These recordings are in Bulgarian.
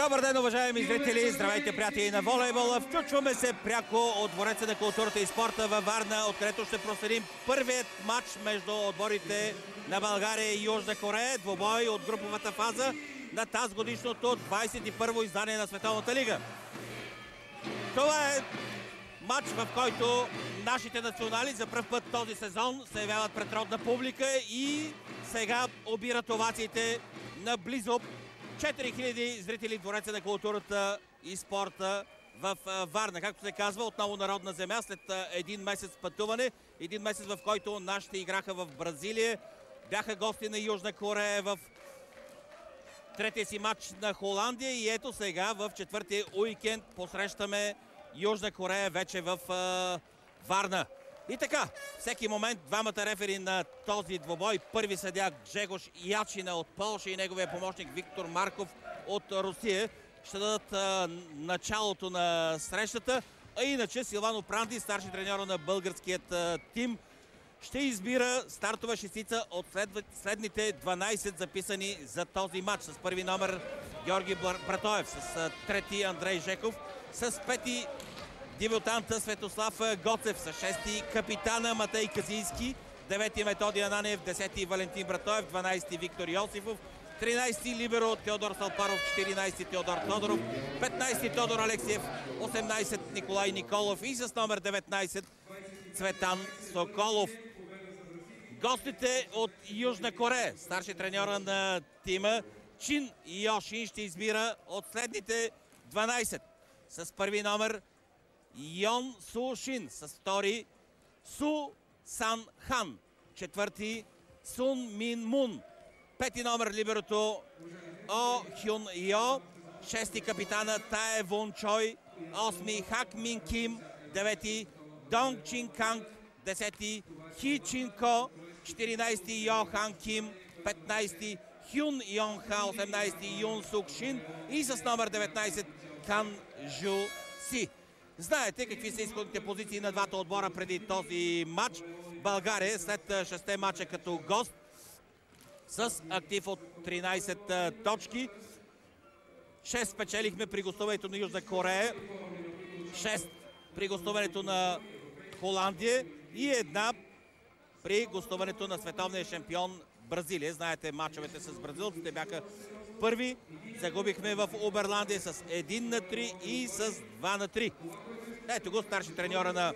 Добър ден, уважаеми зрители! Здравейте, приятели на волейбола! Включваме се пряко от Двореца на културата и спорта във Варна, откъдето ще проследим първият матч между отборите на България и Южна Корея. Двобой от груповата фаза на тази годишното 21-во издание на Световната лига. Това е матч, в който нашите национали за пръв път този сезон се явяват пред родна публика и сега обират овациите на близо 4000 зрители в Двореца на културата и спорта в Варна. Както се казва, отново народна земя след един месец пътуване. Един месец, в който нашите играха в Бразилия. Бяха гости на Южна Корея в третия си матч на Холандия. И ето сега в четвъртия уикенд посрещаме Южна Корея вече в Варна. И така, всеки момент двамата рефери на този двобой, първи съдия Гжегош Ячина от Полша и неговия помощник Виктор Марков от Русия, ще дадат началото на срещата. А иначе Силвано Пранди, старши треньор на българският тим, ще избира стартова шестица от следните 12 записани за този матч. С първи номер Георги Братоев, с трети Андрей Жеков, с пети дебютанта Светослав Гоцев, с шести капитана Матей Казийски, девети Методи Ананев, 10-ти Валентин Братоев, 12-ти Виктор Йосифов, 13-ти либеро Теодор Салпаров, 14-ти Теодор Тодоров, 15-ти Тодор Алексиев, 18-ти Николай Николов и с номер 19 Цветан Соколов. Гостите от Южна Корея, старши треньора на тима Чин Йошин, ще избира от следните 12. С първи номер Йон Су Шин, с втори Су Сан Хан, четвърти Сун Мин Мун, пети номер либерото О Хюн Йо, шести капитана Тае Вун Чой, осми Хак Мин Ким, девети Донг Чин Канг, десети Хи Чин Ко, 14-ти Йо Хан Ким, 15-ти Хюн Йон Ха, 18-ти Юн Сук Шин и с номер 19 Кан Жу Си. Знаете какви са изходните позиции на двата отбора преди този матч. България след 6 матча като гост с актив от 13 точки. 6 спечелихме при гостуването на Южна Корея, 6 при гостуването на Холандия и една при гостуването на световния шампион Бразилия. Знаете, матчовете с бразилците бяха първи. Загубихме в Оберландия с 1-3 и с 2-3. Ето го старши треньора на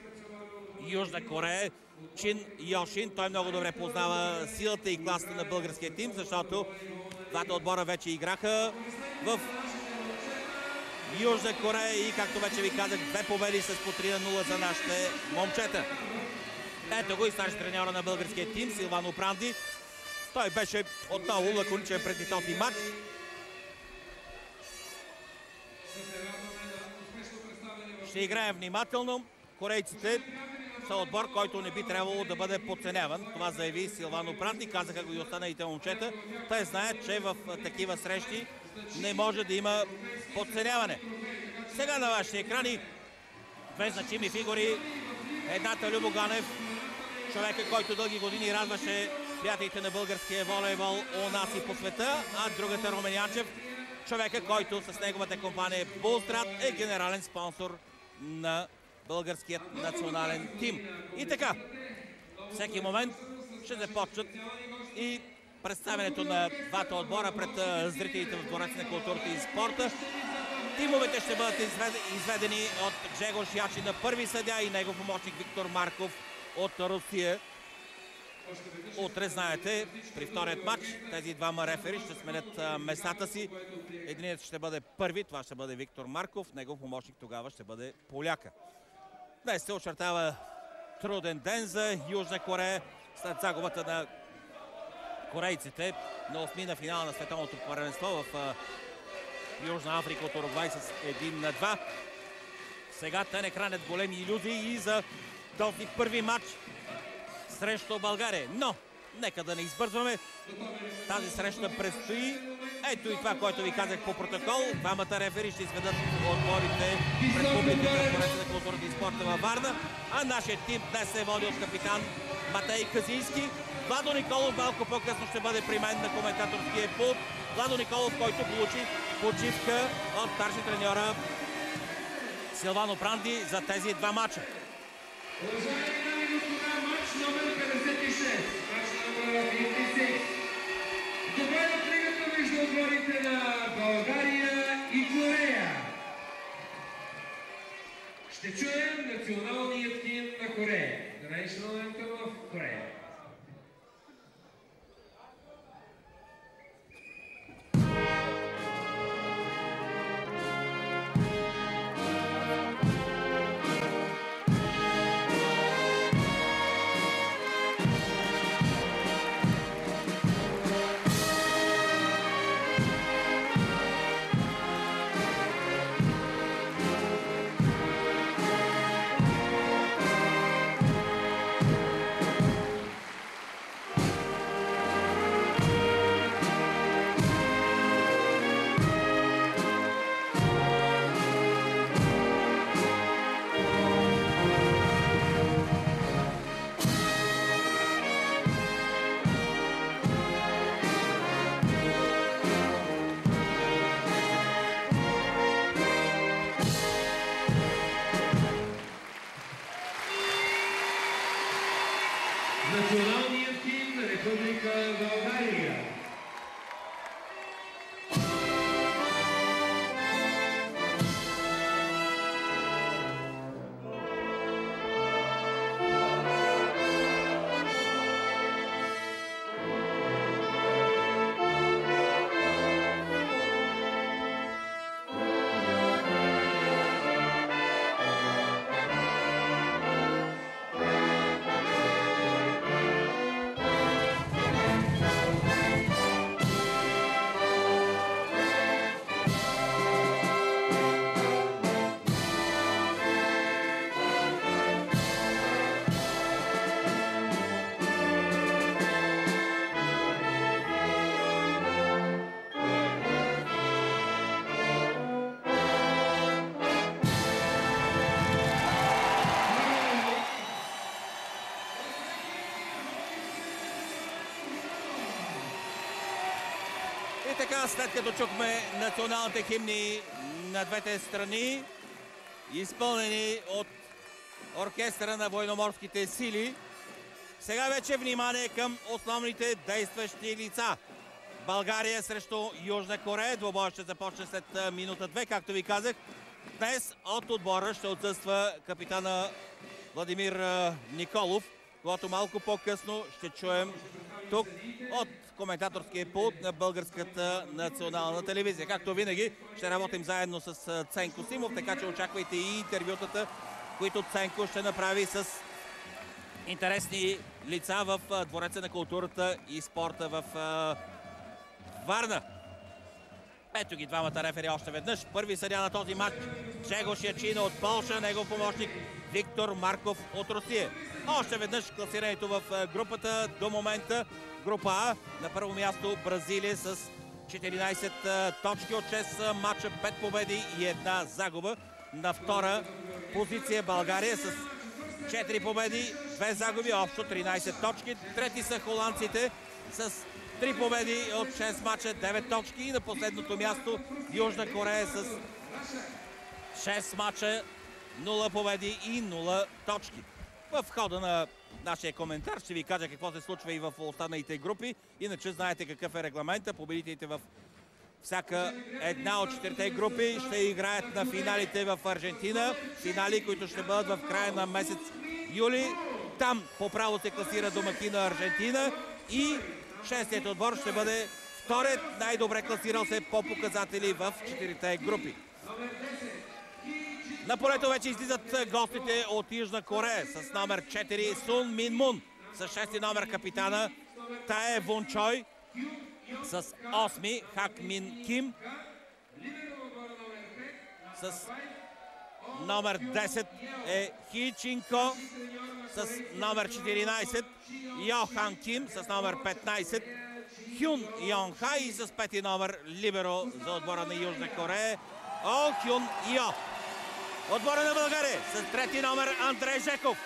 Южна Корея Чин Йошин. Той много добре познава силата и класата на българския тим, защото двата отбора вече играха в Южна Корея и, както вече ви казах, две победи с по 3-0 за нашите момчета. Ето го и старши треньора на българския тим Силвано Пранди. Той беше отново лаконичен преди този матч. Ще играем внимателно. Корейците са отбор, който не би трябвало да бъде подценяван. Това заяви Силвано Пранди. Казаха го и останалите момчета. Те знаят, че в такива срещи не може да има подценяване. Сега на вашите екрани две значими фигури. Едната Любо Ганев, човека, който дълги години радваше приятелите на българския волейбол у нас и по света, а другата Румен Янчев, човека, който с неговата компания Булстрат е генерален спонсор на българският национален тим. И така, всеки момент ще започнат и представянето на двата отбора пред зрителите в Двореца на културата и спорта. Тимовете ще бъдат изведени от Гжегош Ячина, първи съдия, и негов помощник Виктор Марков от Русия. Утре, знаете, при вторият матч тези двама рефери ще сменят местата си. Единият ще бъде първи, това ще бъде Виктор Марков, негов помощник тогава ще бъде поляка. Днес се очертава труден ден за Южна Корея след загубата на корейците на осмина финала на световното първенство в Южна Африка от Уругвай с 1-2. Сега те не хранят големи илюзии и за този първи матч срещу България. Но, нека да не избързваме. Тази среща предстои. Ето и това, което ви казах по протокол. Двамата рефери ще изведат отборите пред публиката в Двореца на културата и спорта във Варна. А нашия тим днес се води от капитан Матей Казийски. Владо Николов малко по-късно ще бъде при мен на коментаторския пулт. Владо Николов, който получи почивка от старши треньора Силвано Пранди за тези два матча. Уважаеми дами и господа, матч номер 56. Матч номер 56. Това е интригата между отборите на България и Корея. Ще чуем националният химн на Корея. The National Anthem of Korea. Националният химн на Република България. И така, след като чухме националните химни на двете страни, изпълнени от оркестъра на военноморските сили, сега вече внимание към основните действащи лица. България срещу Южна Корея. Двобоя ще започне след минута-две, както ви казах. Днес от отбора ще отсъства капитана Владимир Николов, когато малко по-късно ще чуем тук от коментаторския пулт на Българската национална телевизия. Както винаги, ще работим заедно с Ценко Симов, така че очаквайте и интервютата, които Ценко ще направи с интересни лица в Двореца на културата и спорта в Варна. Ето ги двамата рефери още веднъж. Първи съдия на този матч Чегош Ячина от Полша, негов помощник Виктор Марков от Русия. Още веднъж класирането в групата до момента. Група А, на първо място Бразилия с 14 точки от 6 матча, 5 победи и 1 загуба. На втора позиция България с 4 победи, 2 загуби, общо 13 точки. Трети са холандците с 3 победи от 6 матча, 9 точки. И на последното място Южна Корея с 6 матча, 0 победи и 0 точки. В хода на нашия коментар ще ви кажа какво се случва и в останалите групи. Иначе знаете какъв е регламента. Победителите в всяка една от 4 групи ще играят на финалите в Аржентина. Финали, които ще бъдат в края на месец юли. Там по право се класира домакина Аржентина и шестият отбор ще бъде вторият най-добре класирал се по показатели в 4 групи. На полето вече излизат гостите от Южна Корея с номер 4 Сун Мин Мун, с 6 номер капитана Тае Вун Чой, с 8 Хак Мин Ким, с номер 10 е Хи Чин Ко, с номер 14 Йохан Ким, с номер 15 Хюн Йон Хай и с 5 номер либеро за отбора на Южна Корея О Хюн Йо. Отбора на България с 3 номер Андрей Жеков.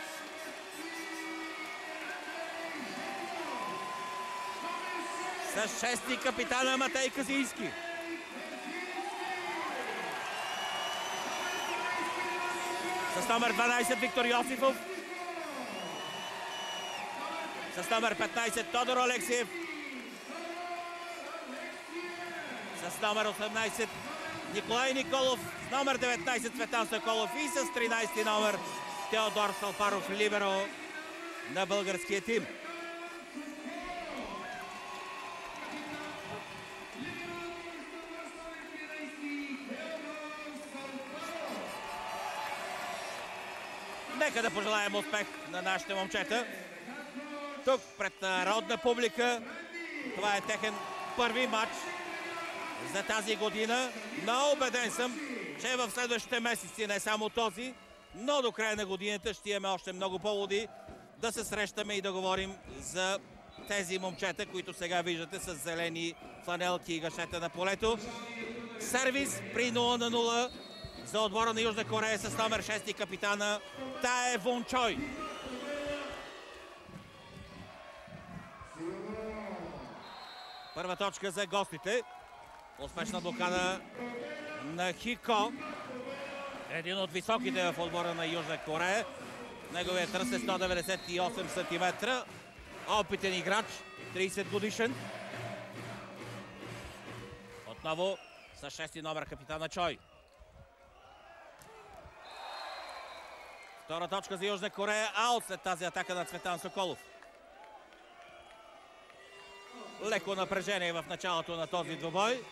С 6 капитана Матей Казийски. С номер 12 Виктор Йосифов. С номер 15 Тодор Алексиев. С номер 18 Николай Николов. С номер 19 Цветан Соколов. И с 13 номер Теодор Салпаров, либеро на българския тим. Нека да пожелаем успех на нашите момчета. Тук пред родна публика. Това е техен първи матч за тази година. Но убеден съм, че в следващите месеци, не само този, но до края на годината ще имаме още много поводи да се срещаме и да говорим за тези момчета, които сега виждате с зелени фланелки и гашета на полето. Сервис при 0-0 за отбора на Южна Корея с номер 6 капитана Тае Вон Чой. Първа точка за гостите. Успешна блокада на Хико. Един от високите в отбора на Южна Корея. Неговият ръст е 198 см. Опитен играч, 30 годишен. Отново с 6 номер капитана Чой. Втора точка за Южна Корея. Аут след тази атака на Цветан Соколов. Леко напрежение в началото на този двубой.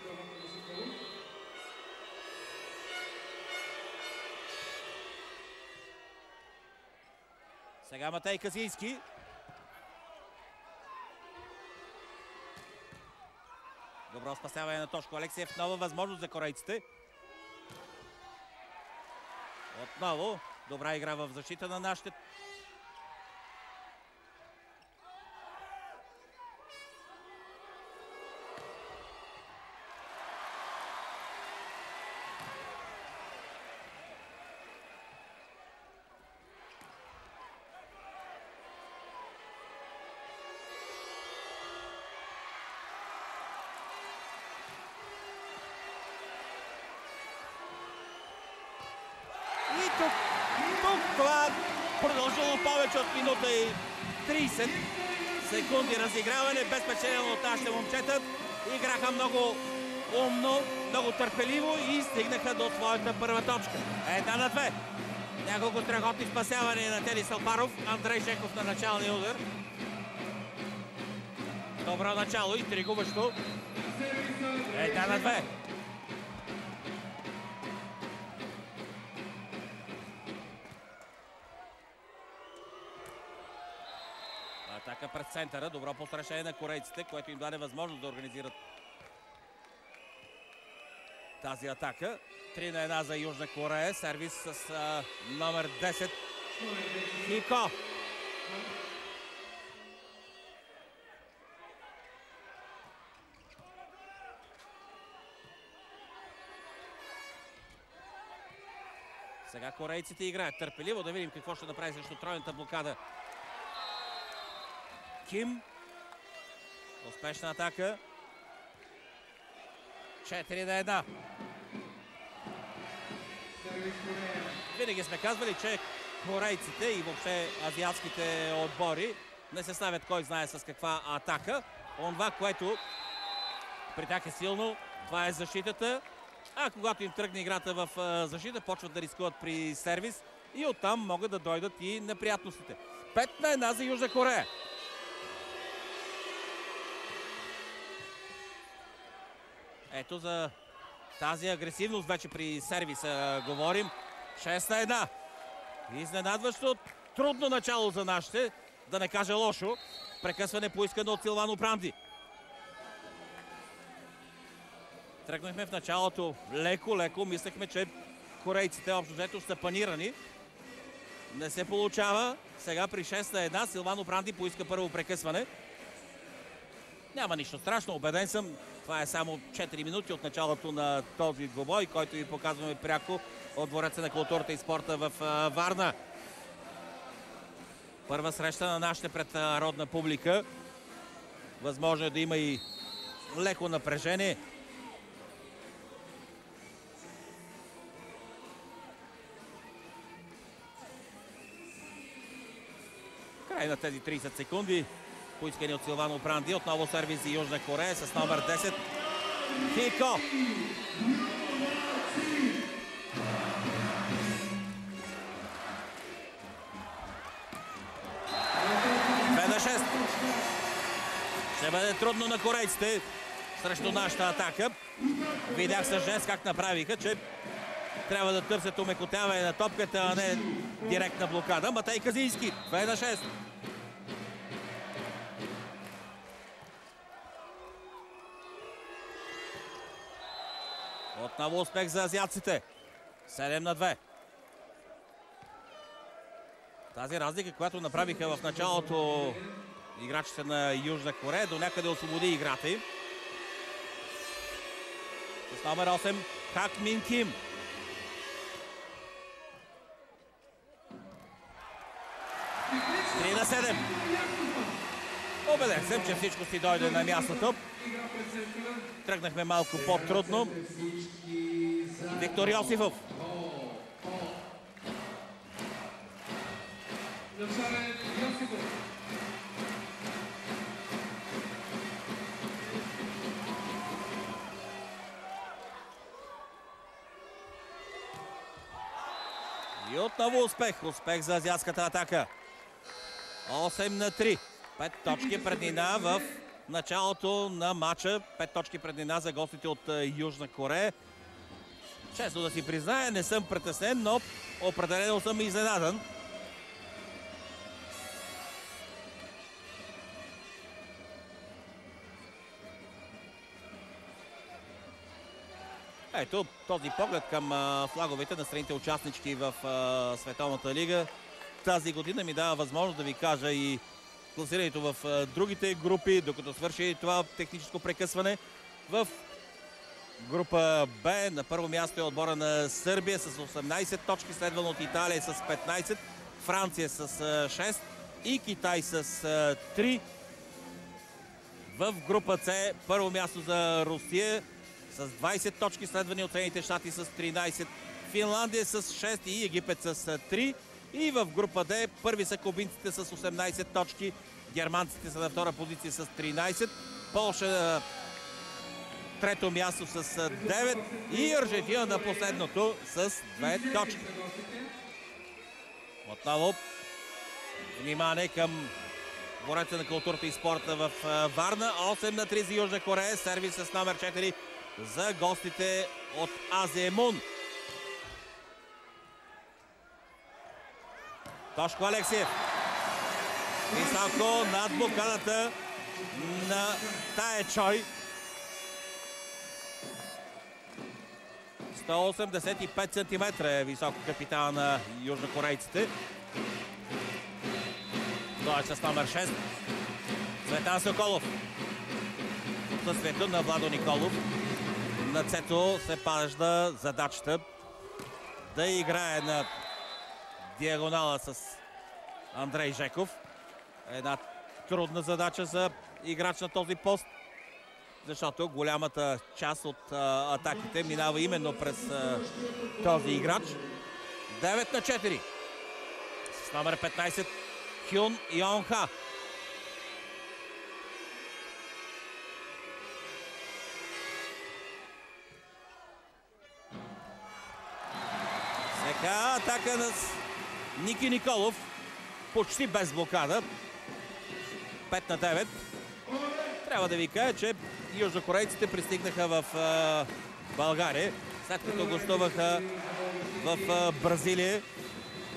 Сега Матей Казийски. Добро спасяване на Тошко Алексиев. Нова възможност за корейците. Отново добра игра в защита на нашите. Това продължило повече от минута и 30 секунди разиграване, без печелено от нашите момчета. Играха много умно, много търпеливо и стигнаха до своята първа точка. 1-2. Няколко страхотни спасявания на Тели Салпаров. Андрей Шеков на началния удар. Добро начало, интригуващо. 1-2. Атака през центъра. Добро посрещение на корейците, което им даде възможност да организират тази атака. 3-1 за Южна Корея. Сервис с номер 10 Хико. Сега корейците играят търпеливо. Да видим какво ще направи срещу тройната блокада. Ким. Успешна атака. 4-1. Винаги сме казвали, че корейците и въобще азиатските отбори не се ставят кой знае с каква атака. Онова, което при тях е силно, това е защитата. А когато им тръгне играта в защита, почват да рискуват при сервис и оттам могат да дойдат и неприятностите. 5-1 за Южна Корея. Ето за тази агресивност вече при сервиса говорим. 6-1. Изненадващо трудно начало за нашите, да не кажа лошо. Прекъсване поискано от Силвано Пранди. Тръгнахме в началото леко. Мислехме, че корейците общо взето са панирани. Не се получава. Сега при 6-1 Силвано Пранди поиска първо прекъсване. Няма нищо страшно, убеден съм. Това е само 4 минути от началото на този двубой, който ви показваме пряко от Двореца на културата и спорта в Варна. Първа среща на нашите пред родна публика. Възможно е да има и леко напрежение. край на тези 30 секунди. Поискани от Силвано Пранди. Отново сервис за Южна Корея с номер 10. Хико. 2-6. Ще бъде трудно на корейците срещу нашата атака. Видях с жест как направиха, че трябва да търсят умекотяване на топката, а не директна блокада. Матей Казийски, 2-6. Отново успех за азиатците. 7-2. Тази разлика, която направиха в началото играчите на Южна Корея, до някъде освободи играта им. С номер 8 Хак Мин Ким. Три на 7. Убеден съм, че всичко си дойде на мястото. Тръгнахме малко по-трудно. Виктор Йосифов. И отново успех. Успех за азиатската атака. 8-3. 5 точки преднина в началото на матча. 5 точки преднина за гостите от Южна Корея. Честно да си призная, не съм притеснен, но определено съм изненадан. Ето този поглед към флаговете на страните участнички в Световната лига. Тази година ми дава възможност да ви кажа и класирането в другите групи, докато свърши това техническо прекъсване. В група Б на първо място е отбора на Сърбия с 18 точки, следвано от Италия с 15, Франция с 6 и Китай с 3. В група С първо място за Русия с 20 точки, следвани от Съединените щати с 13, Финландия с 6 и Египет с 3. И в група Д първи са кубинците с 18 точки, германците са на втора позиция с 13, Полша трето място с 9 и Аржентина на последното с 2 точки. Отново внимание към двореца на културата и спорта в Варна. 8-3 за Южна Корея. Сервис с номер 4 за гостите от Аземун. Тошко Алексиев. Високо над блокадата на Тае Чой. 185 см е високо капитана на южнокорейците. Той е с номер 6. Цветан Соколов. Със света на Владо Николов. На Цето се пажда задачата да играе на диагонала с Андрей Жеков. Една трудна задача за играч на този пост, защото голямата част от атаките минава именно през този играч. 9-4. С номер 15 Хюн Йонха. Сега атака на Ники Николов. Почти без блокада. 5-9. Трябва да ви кажа, че южнокорейците пристигнаха в България, след като гостуваха в Бразилия.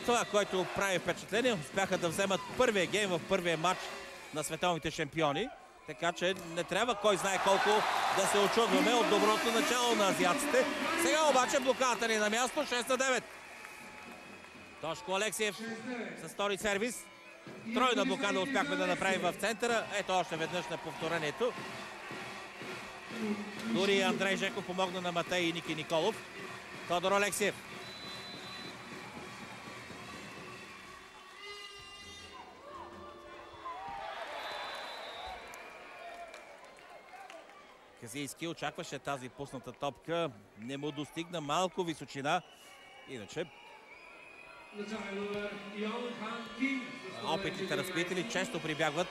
Това, което прави впечатление, успяха да вземат първия гейм в първия матч на световните шампиони. Така че не трябва кой знае колко да се очудваме от доброто начало на азиатците. Сега обаче блокадата ни на място. 6-9. Тошко Алексиев с втори сервис. Тройна блокада успяхме да направим в центъра. Ето още веднъж на повторението. Дори Андрей Жеков помогна на Матей и Ники Николов. Тодор Алексиев. Казийски очакваше тази пусната топка. Не му достигна, малко височина. Иначе Опитните разпитали често прибягват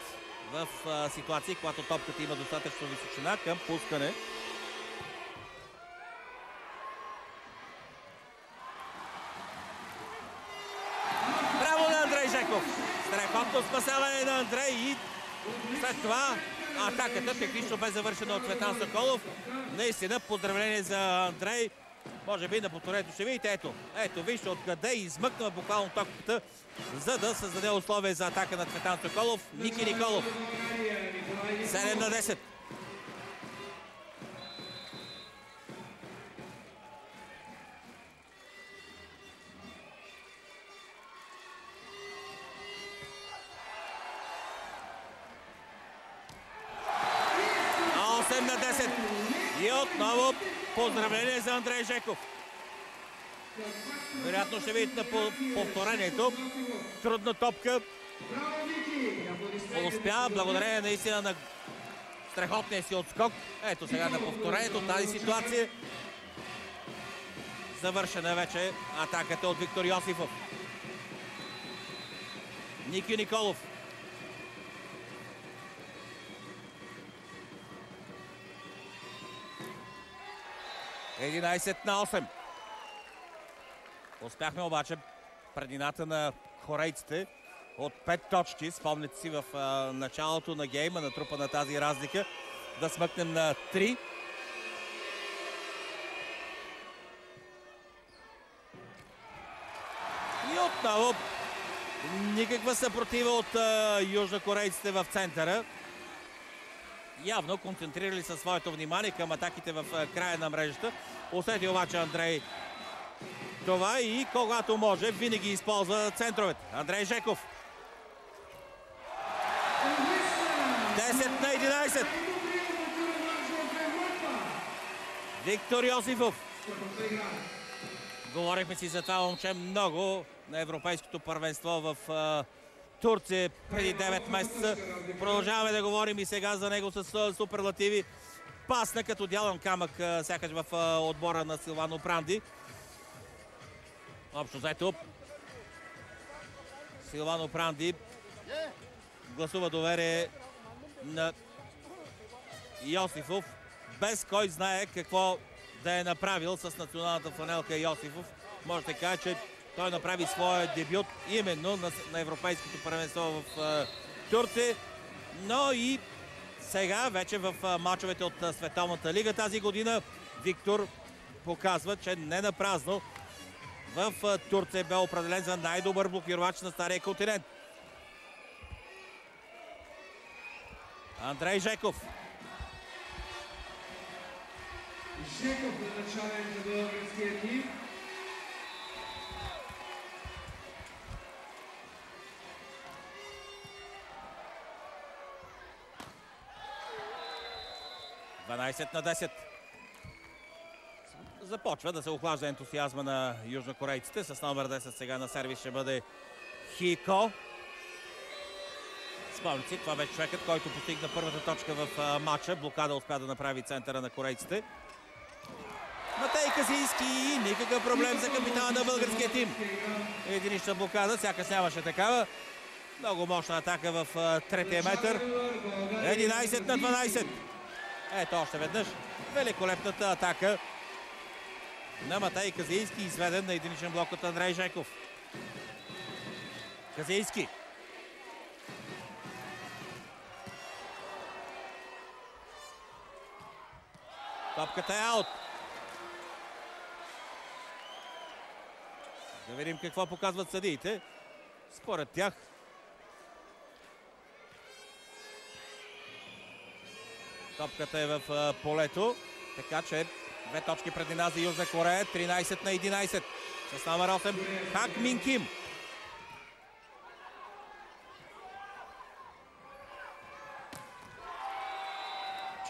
в ситуации, когато топката има достатъчно височина към пускане. Браво на Андрей Жеков! Страхотно спасяване на Андрей и след това атаката технично бе завършена от Цветан Соколов. Наистина поздравление за Андрей. Може би на повторението ще видите. Ето, вижте откъде измъкна буквално топката, за да създаде условия за атака на Цветан Соколов. Ники Николов. 7-10. И отново поздравление за Андрей Жеков. Вероятно ще видите на повторението. Трудна топка. Успя благодарение наистина на страхотния си отскок. Ето сега на повторението тази ситуация. Завършена вече атаката от Виктор Йосифов. Ники Николов. Единайсет на 8. Успяхме обаче предината на корейците от 5 точки. Спомняте си в началото на гейма, натрупа на тази разлика, да смъкнем на 3. И отново никаква съпротива от южнокорейците в центъра. Явно концентрирали със своето внимание към атаките в края на мрежата. Усети обаче Андрей това и когато може, винаги използва центровете. Андрей Жеков. 10 на 11. Виктор Йосифов. Говорихме си за това момче много на европейското първенство в Турция преди 9 месеца. Продължаваме да говорим и сега за него с суперлативи. Пасна като дялан камък сякаш в отбора на Силвано Пранди. Общо взето Силвано Пранди гласува доверие на Йосифов, без кой знае какво да е направил с националната фланелка Йосифов. Може да кажа, че той направи своя дебют именно на европейското първенство в Турция, но и сега вече в мачовете от Световната лига тази година Виктор показва, че не напразно в Турция бе определен за най-добър блокировач на Стария континент. Андрей Жеков. Жеков е начален за българския тим. На 10. Започва да се охлажда ентусиазма на южнокорейците. С номер 10 сега на сервис ще бъде Хико. Спомняте си, това беше човекът, който постигна първата точка в матча. Блокада успя да направи центъра на корейците. Матей Казийски, никакъв проблем за капитана на българския тим. Единична блокада, сякаш нямаше такава. Много мощна атака в третия метър. 11 на 12. Ето още веднъж великолепната атака на Матей Казийски, изведен на единичен блок от Андрей Жеков. Казийски. Топката е аут. Да видим какво показват съдиите. Според тях топката е в полето, така че 2 точки преднина за Южна Корея, 13 на 11. С номер 8 Хак Мин Ким. –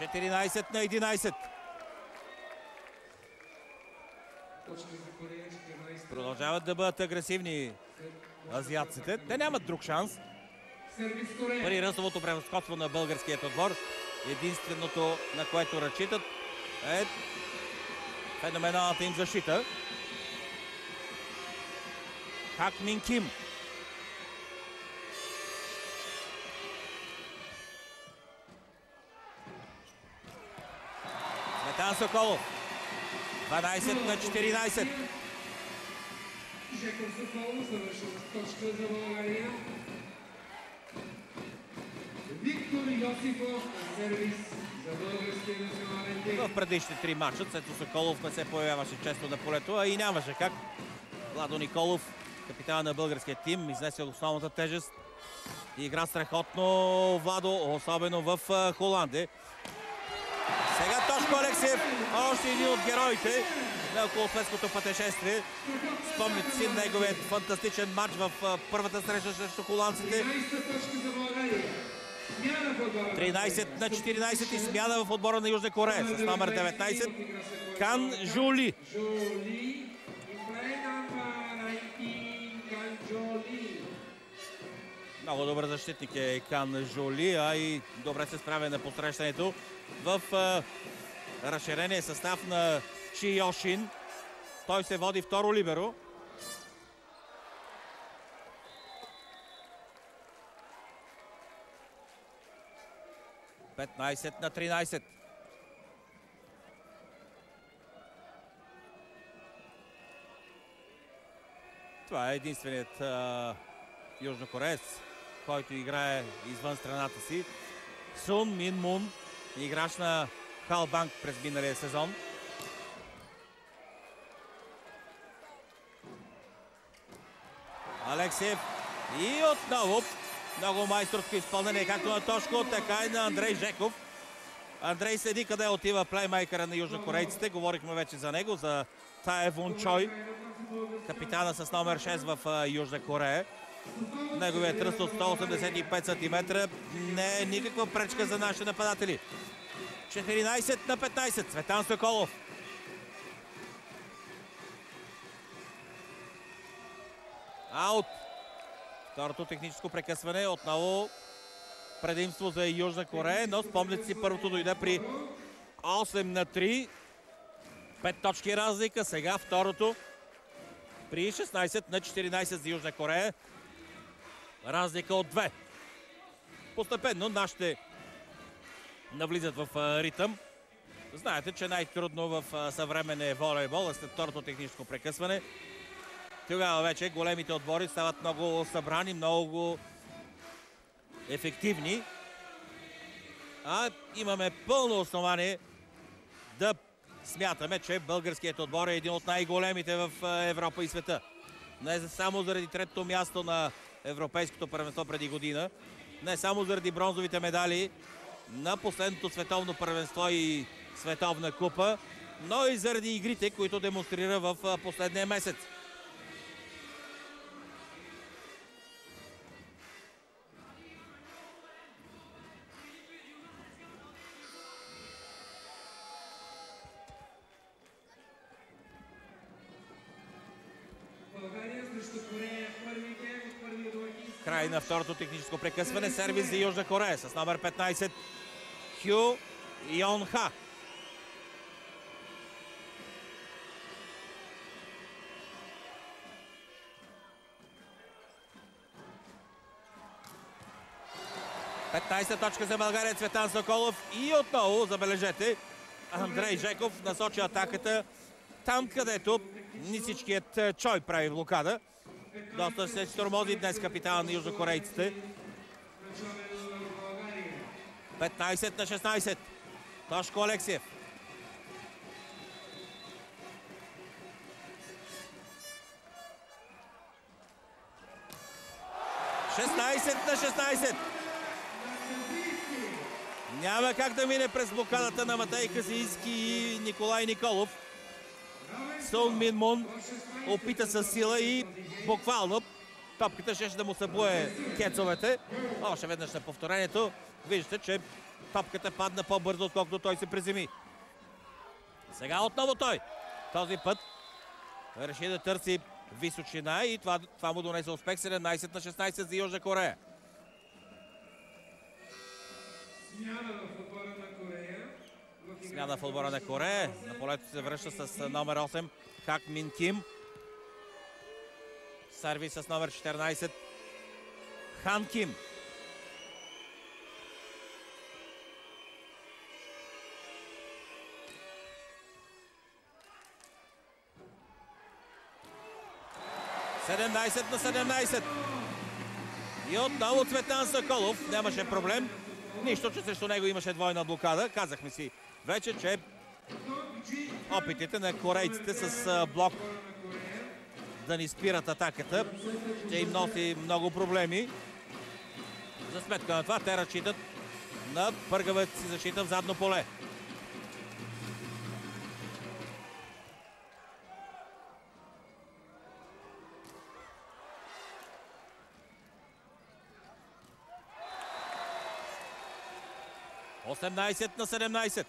14 на 11. Продължават да бъдат агресивни азиатците. Те нямат друг шанс. При ръстовото превъзходство на българският отбор, единственото, на което разчитат, е феноменалната им защита. Хак Мин Ким. Цветан Соколов. 12-14. Жеков Соколов завършва с точка за България. Виктор Йосифов на сервис за българския национален тим. В предишните 3 мача Цецо Соколов не се появяваше често на полето, а и нямаше как. Владо Николов, капитана на българския тим, изнесе основната тежест. Игра страхотно Владо, особено в Холандия. Сега Тошко Алексиев, още един от героите на околосветското пътешествие. Спомните си неговият фантастичен матч в първата среща срещу холандците. 13-14 и смяна в отбора на Южна Корея с номер 19 Кан Жули. Много добър защитник е Кан Жули, а и добре се справя на посрещането в разширения състав на Чи Йошин. Той се води второ либеро. – 15-13. Това е единственият южнокореец, който играе извън страната си. Сун Мин Мун, играч на Халбанк през миналия сезон. Алексиев и отново много майсторско изпълнение, както на Тошко, така и на Андрей Жеков. Андрей следи къде отива плеймейкъра на южнокорейците. Говорихме вече за него, за Тае Вун Чой, капитана с номер 6 в Южна Корея. Неговият ръст от 185 см не е никаква пречка за нашите нападатели. 14-15. Цветан Соколов. Аут. Второто техническо прекъсване. Отново предимство за Южна Корея, но спомнете си, първото дойде при 8-3. 5 точки разлика. Сега второто при 16-14 за Южна Корея. Разлика от 2. Постепенно нашите навлизат в ритъм. Знаете, че най-трудно в съвременния волейбол е след второто техническо прекъсване. Тогава вече големите отбори стават много събрани, много ефективни. А имаме пълно основание да смятаме, че българският отбор е един от най-големите в Европа и света. Не само заради третото място на Европейското първенство преди година, не само заради бронзовите медали на последното световно първенство и световна купа, но и заради игрите, които демонстрира в последния месец. Край на второто техническо прекъсване. Сервис за Южна Корея с номер 15 Хю Йон Ха. Петнайсета точка за България. Цветан Соколов и отново, забележете, Андрей Жеков насочи атаката там, където нисичкият Чой прави блокада. Доста се стормози днес капитана на южнокорейците. 15-16. Тошко Алексиев. – 16-16. Няма как да мине през блокадата на Матей Казийски и Николай Николов. Сун Мин Мун опита със сила и буквално топката ще да му събуе кецовете. Още веднъж на повторението. Виждате, че топката падна по-бързо, отколкото той се приземи. Сега отново той. Този път реши да търси височина и това му донесе успех. 17-16 за Южна Корея. Смяна в отбора на Корея. На полето се връща с номер 8 Хак Мин Ким. Сервис с номер 14. Хан Ким. (17 на 17). И отново Цветан Соколов. Нямаше проблем. Нищо, че срещу него имаше двойна блокада. Казахме си вече, че опитите на корейците с блок да ни спират атаката ще им носи много проблеми. За сметка на това те разчитат на пъргавата си защита в задно поле. (18 на 17).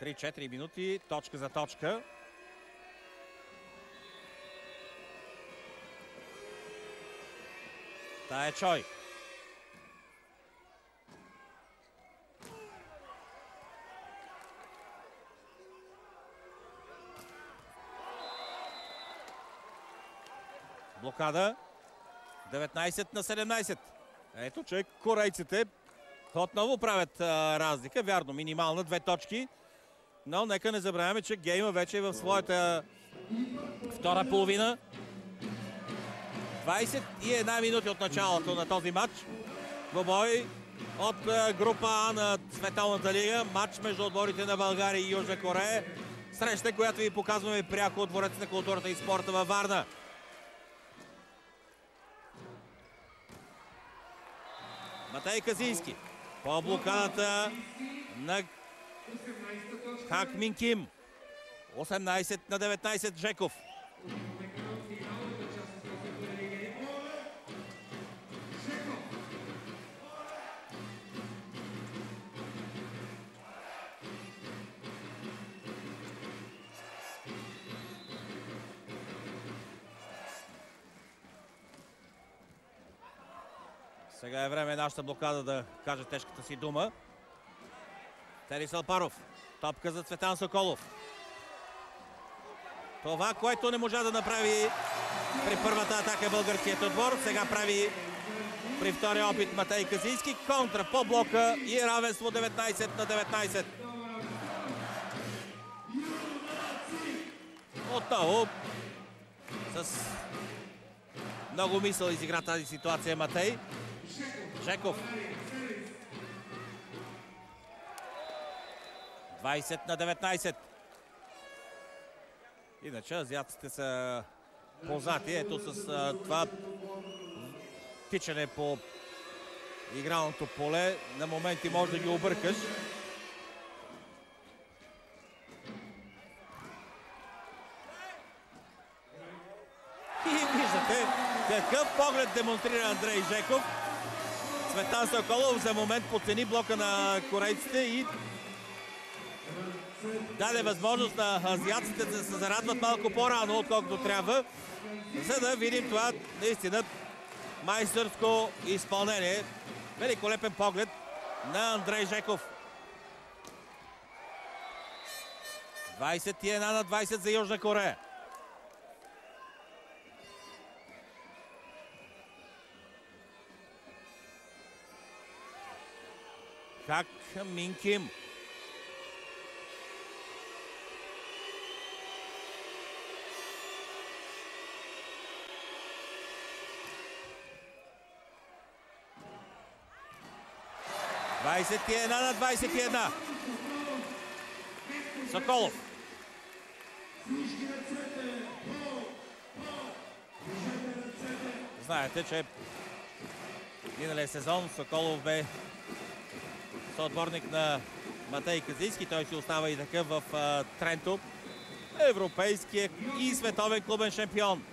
Три-четири минути, точка за точка. Тая Чой. Блокада. 19 на 17. Ето, че корейците отново правят разлика. Вярно, минимална, 2 точки. Но нека не забравяме, че гейма вече е в своята втора половина. 21 минути от началото на този матч. Двобой от група А на Световната лига. Матч между отборите на България и Южна Корея. Среща, която ви показваме пряко от Дворец на културата и спорта във Варна. Матей Казински по блокадата на Хак Мин Ким. 18 на 19 Жеков. Сега е време нашата блокада да каже тежката си дума. Терис Алпаров. Топка за Цветан Соколов. Това, което не можа да направи при първата атака българският отбор, сега прави при втория опит Матей Казински. Контра по блока и равенство 19 на 19. Отново с много мисъл изигра тази ситуация Матей. Жеков. 20 на 19. Иначе азиатците са познати. Ето с това тичане по игралното поле. На моменти може да ги объркаш. И виждате какъв поглед демонстрира Андрей Жеков. Цветан Соколов за момент подцени блока на корейците и даде възможност на азиатците да се зарадват малко по-рано, отколкото трябва, за да видим това наистина майстърско изпълнение. Великолепен поглед на Андрей Жеков. 21 на 20 за Южна Корея. Хак Мин Ким. (21 на 21). Соколов. Знаете, че миналия сезон Соколов бе съотборник на Матей Казински. Той си остава и такъв в Тренто. Европейския и световен клубен шампион.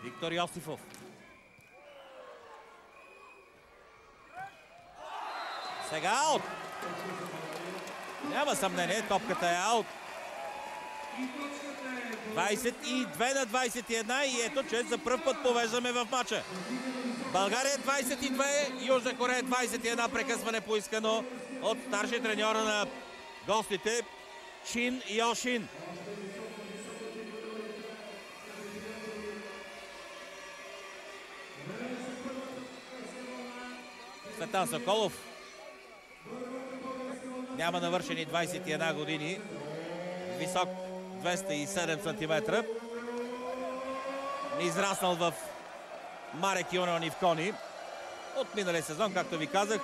Виктор Йосифов. Сега аут. Няма съмнение, топката е аут. 22 на 21 и ето, че за пръв път повеждаме в матча. България 22, Южна Корея 21. Прекъсване поискано от старши треньора на гостите Чин Йошин. Цветан Соколов няма навършени 21 години, висок 207 см, израснал в Марек Юнион Ивкони от миналия сезон, както ви казах,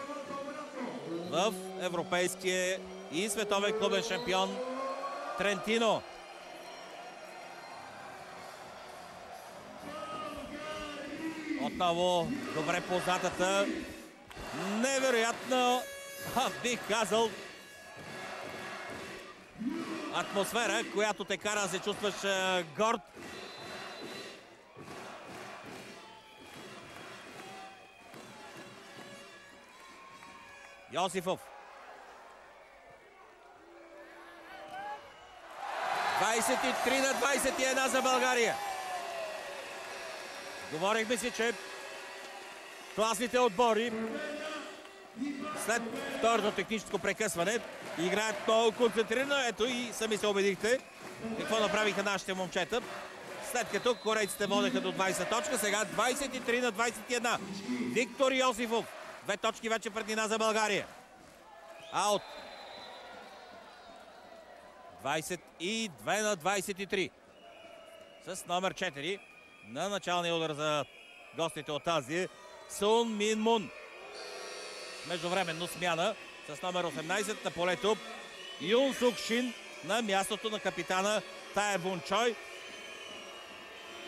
в европейския и световен клубен шампион Трентино. Отново добре познатата, невероятно, бих казал, атмосфера, която те кара да се чувстваш горд. Йосифов. 23-21 за България. Говорихме си, че класните отбори след второто техническо прекъсване играят много концентрирано. Ето и сами се убедихте какво направиха нашите момчета. След като корейците водеха до 20 точка, сега 23-21. Виктор Йосифов. 2 точки вече преднина за България. Аут. 22-23. С номер 4 на началния удар за гостите от Азия Сун Мин Мун. Междувременно смяна с номер 18 на полето Юн Сук Шин на мястото на капитана Тая Бун Чой.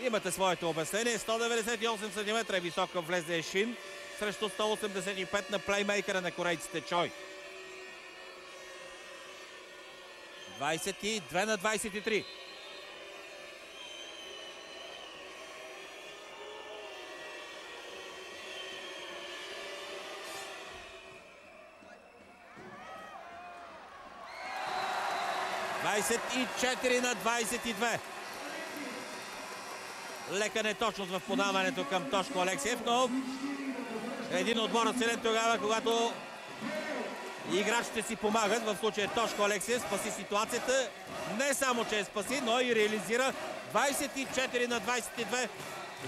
Имате своето обяснение. 198 см е високо влезе Шин срещу 185 на плеймейкъра на корейците Чой. 22-23. И 4-22. Лека неточност в подаването към Тошко Алексиев, но един отбор оцелен тогава, когато играчите си помагат. В случая Тошко Алексиев спаси ситуацията. Не само, че спаси, но и реализира 24-22.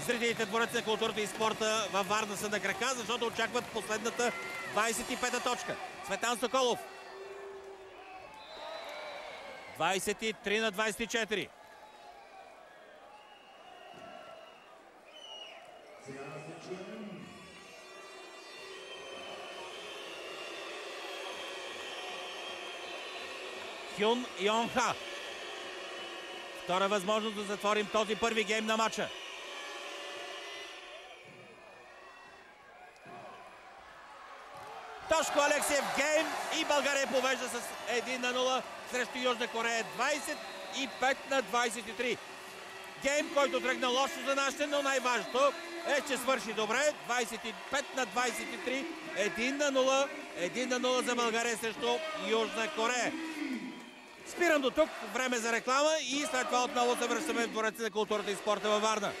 Зрителите Дворец на културата и спорта във Варна са на крака, защото очакват последната 25-та точка. Цветан Соколов. 23-24. Хюн Йон Ха. Втора възможност да затворим този първи гейм на матча. Тошко Алексиев гейм и България повежда с 1-0 срещу Южна Корея. 25-23. Гейм, който тръгна лошо за нашите, но най-важното е, че свърши добре. 25-23. 1-0. 1-0 за България срещу Южна Корея. Спирам до тук. Време за реклама и след това отново се връщаме в Двореца на културата и спорта във Варна.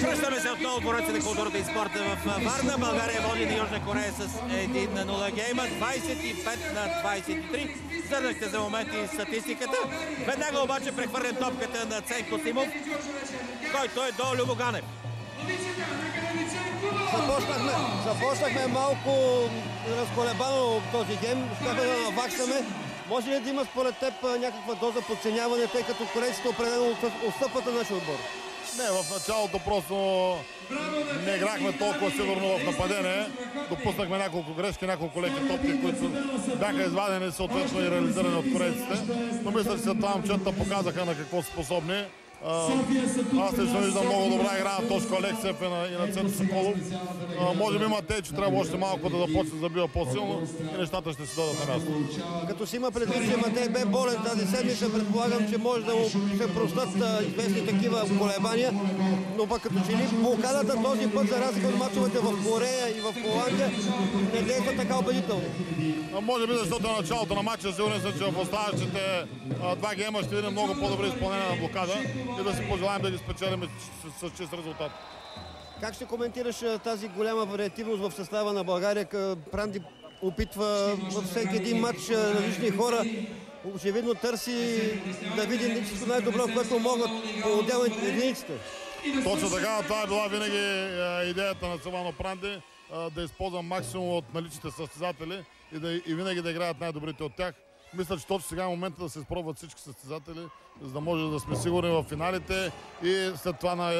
Връщаме се отново в Двореца на културата и спорта в Варна. България води на Южна Корея с 1-0 гейма. 25-23. Зърнахте за моменти статистиката. Веднага обаче прехвърлям топката на Ценко Симов, който е до Любо Ганев. Започнахме малко разколебано този гейм. Успяхме да наваксаме. Може ли да има според теб някаква доза подценяване, тъй като корейците определено отстъпват на нашия отбор? Не, в началото просто не играхме толкова сигурно в нападение. Допуснахме няколко грешки, няколко леки топки, които бяха извадени съответно и реализирани от корейците. Но мисля, че това момчета показаха на какво са способни. Аз лично виждам много добра игра на Тошко Алексиев и на Цето Соколов. Може би има те, че трябва още малко да започне да забива по-силно и нещата ще се дадат на място. Като си има предвид, че Матей бе болен тази седмица, предполагам, че може да му се простат известни такива колебания, но пък като че ли блокадата този път, за разлика от мачовете в Корея и в Холандия, не действа така убедително. Може би защото на началото на матча сигурен съм, че в оставащите два гейма ще видим много по-добри изпълнения на блокада и да си пожелаем да ги спечелим с чист резултат. Как ще коментираш тази голяма вариативност в състава на България? Пранди опитва във всеки един матч различни хора. Очевидно търси да види нещо най-добро, което могат по отделните единиците. Точно така, това е била винаги идеята на Силвано Пранди, да използва максимум от наличните състезатели и винаги да играят най-добрите от тях. Мисля, че точно сега е момента да се изпробват всички състезатели, за да може да сме сигурни в финалите и след това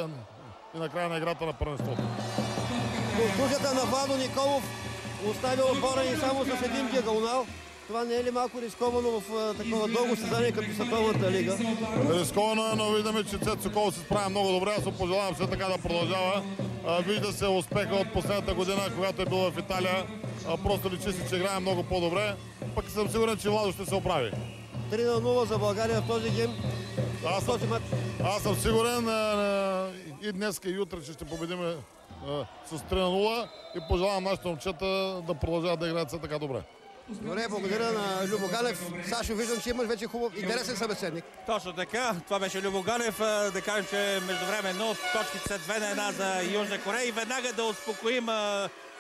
и накрая на играта на първенството. Контузията на Владо Николов оставя отбора ни само с един диагонал. Това не е ли малко рисковано в такова дълго състезание като Световната лига? Рисковано е, но виждаме, че Цето Соколов се справя много добре. Аз пожелавам все така да продължава. Вижда се успеха от последната година, когато е бил в Италия. Просто личи си, че играе много по-добре. Пък съм сигурен, че Владо ще се оправи. 3-0 за България в този гейм. Аз съм сигурен и днес и утре, че ще победим с 3-0 и пожелавам нашите момчета да продължават да играят все така добре. Добре, благодаря на Любо Галев. Сашо, виждам, че имаш вече хубав, интересен събеседник. Точно така. Това беше Любо Галев. Да кажем, че междувременно точките са 2-1 за Южна Корея и веднага да успокоим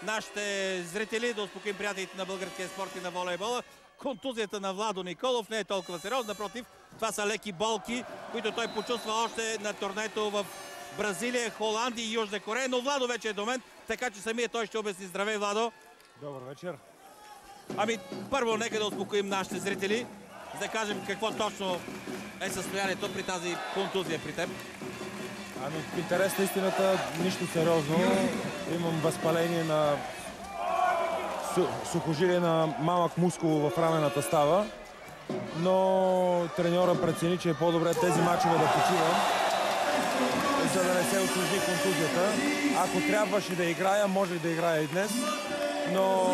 нашите зрители, да успокоим приятелите на българския спорт и на волейбола. Контузията на Владо Николов не е толкова сериозна. Напротив, това са леки болки, които той почувства още на турнето в Бразилия, Холандия и Южна Корея. Но Владо вече е до мен, така че самият той ще обясни. Здравей, Владо! Добър вечер! Ами, първо нека да успокоим нашите зрители, за да кажем какво точно е състоянието при тази контузия при теб. Ами, в интерес на истината, нищо сериозно. Имам възпаление на сухожилие на малък мускул в рамената става, но треньора прецени, че е по-добре тези мачове да почивам, за да не се усложни контузията. Ако трябваше да играя, може да играя и днес, но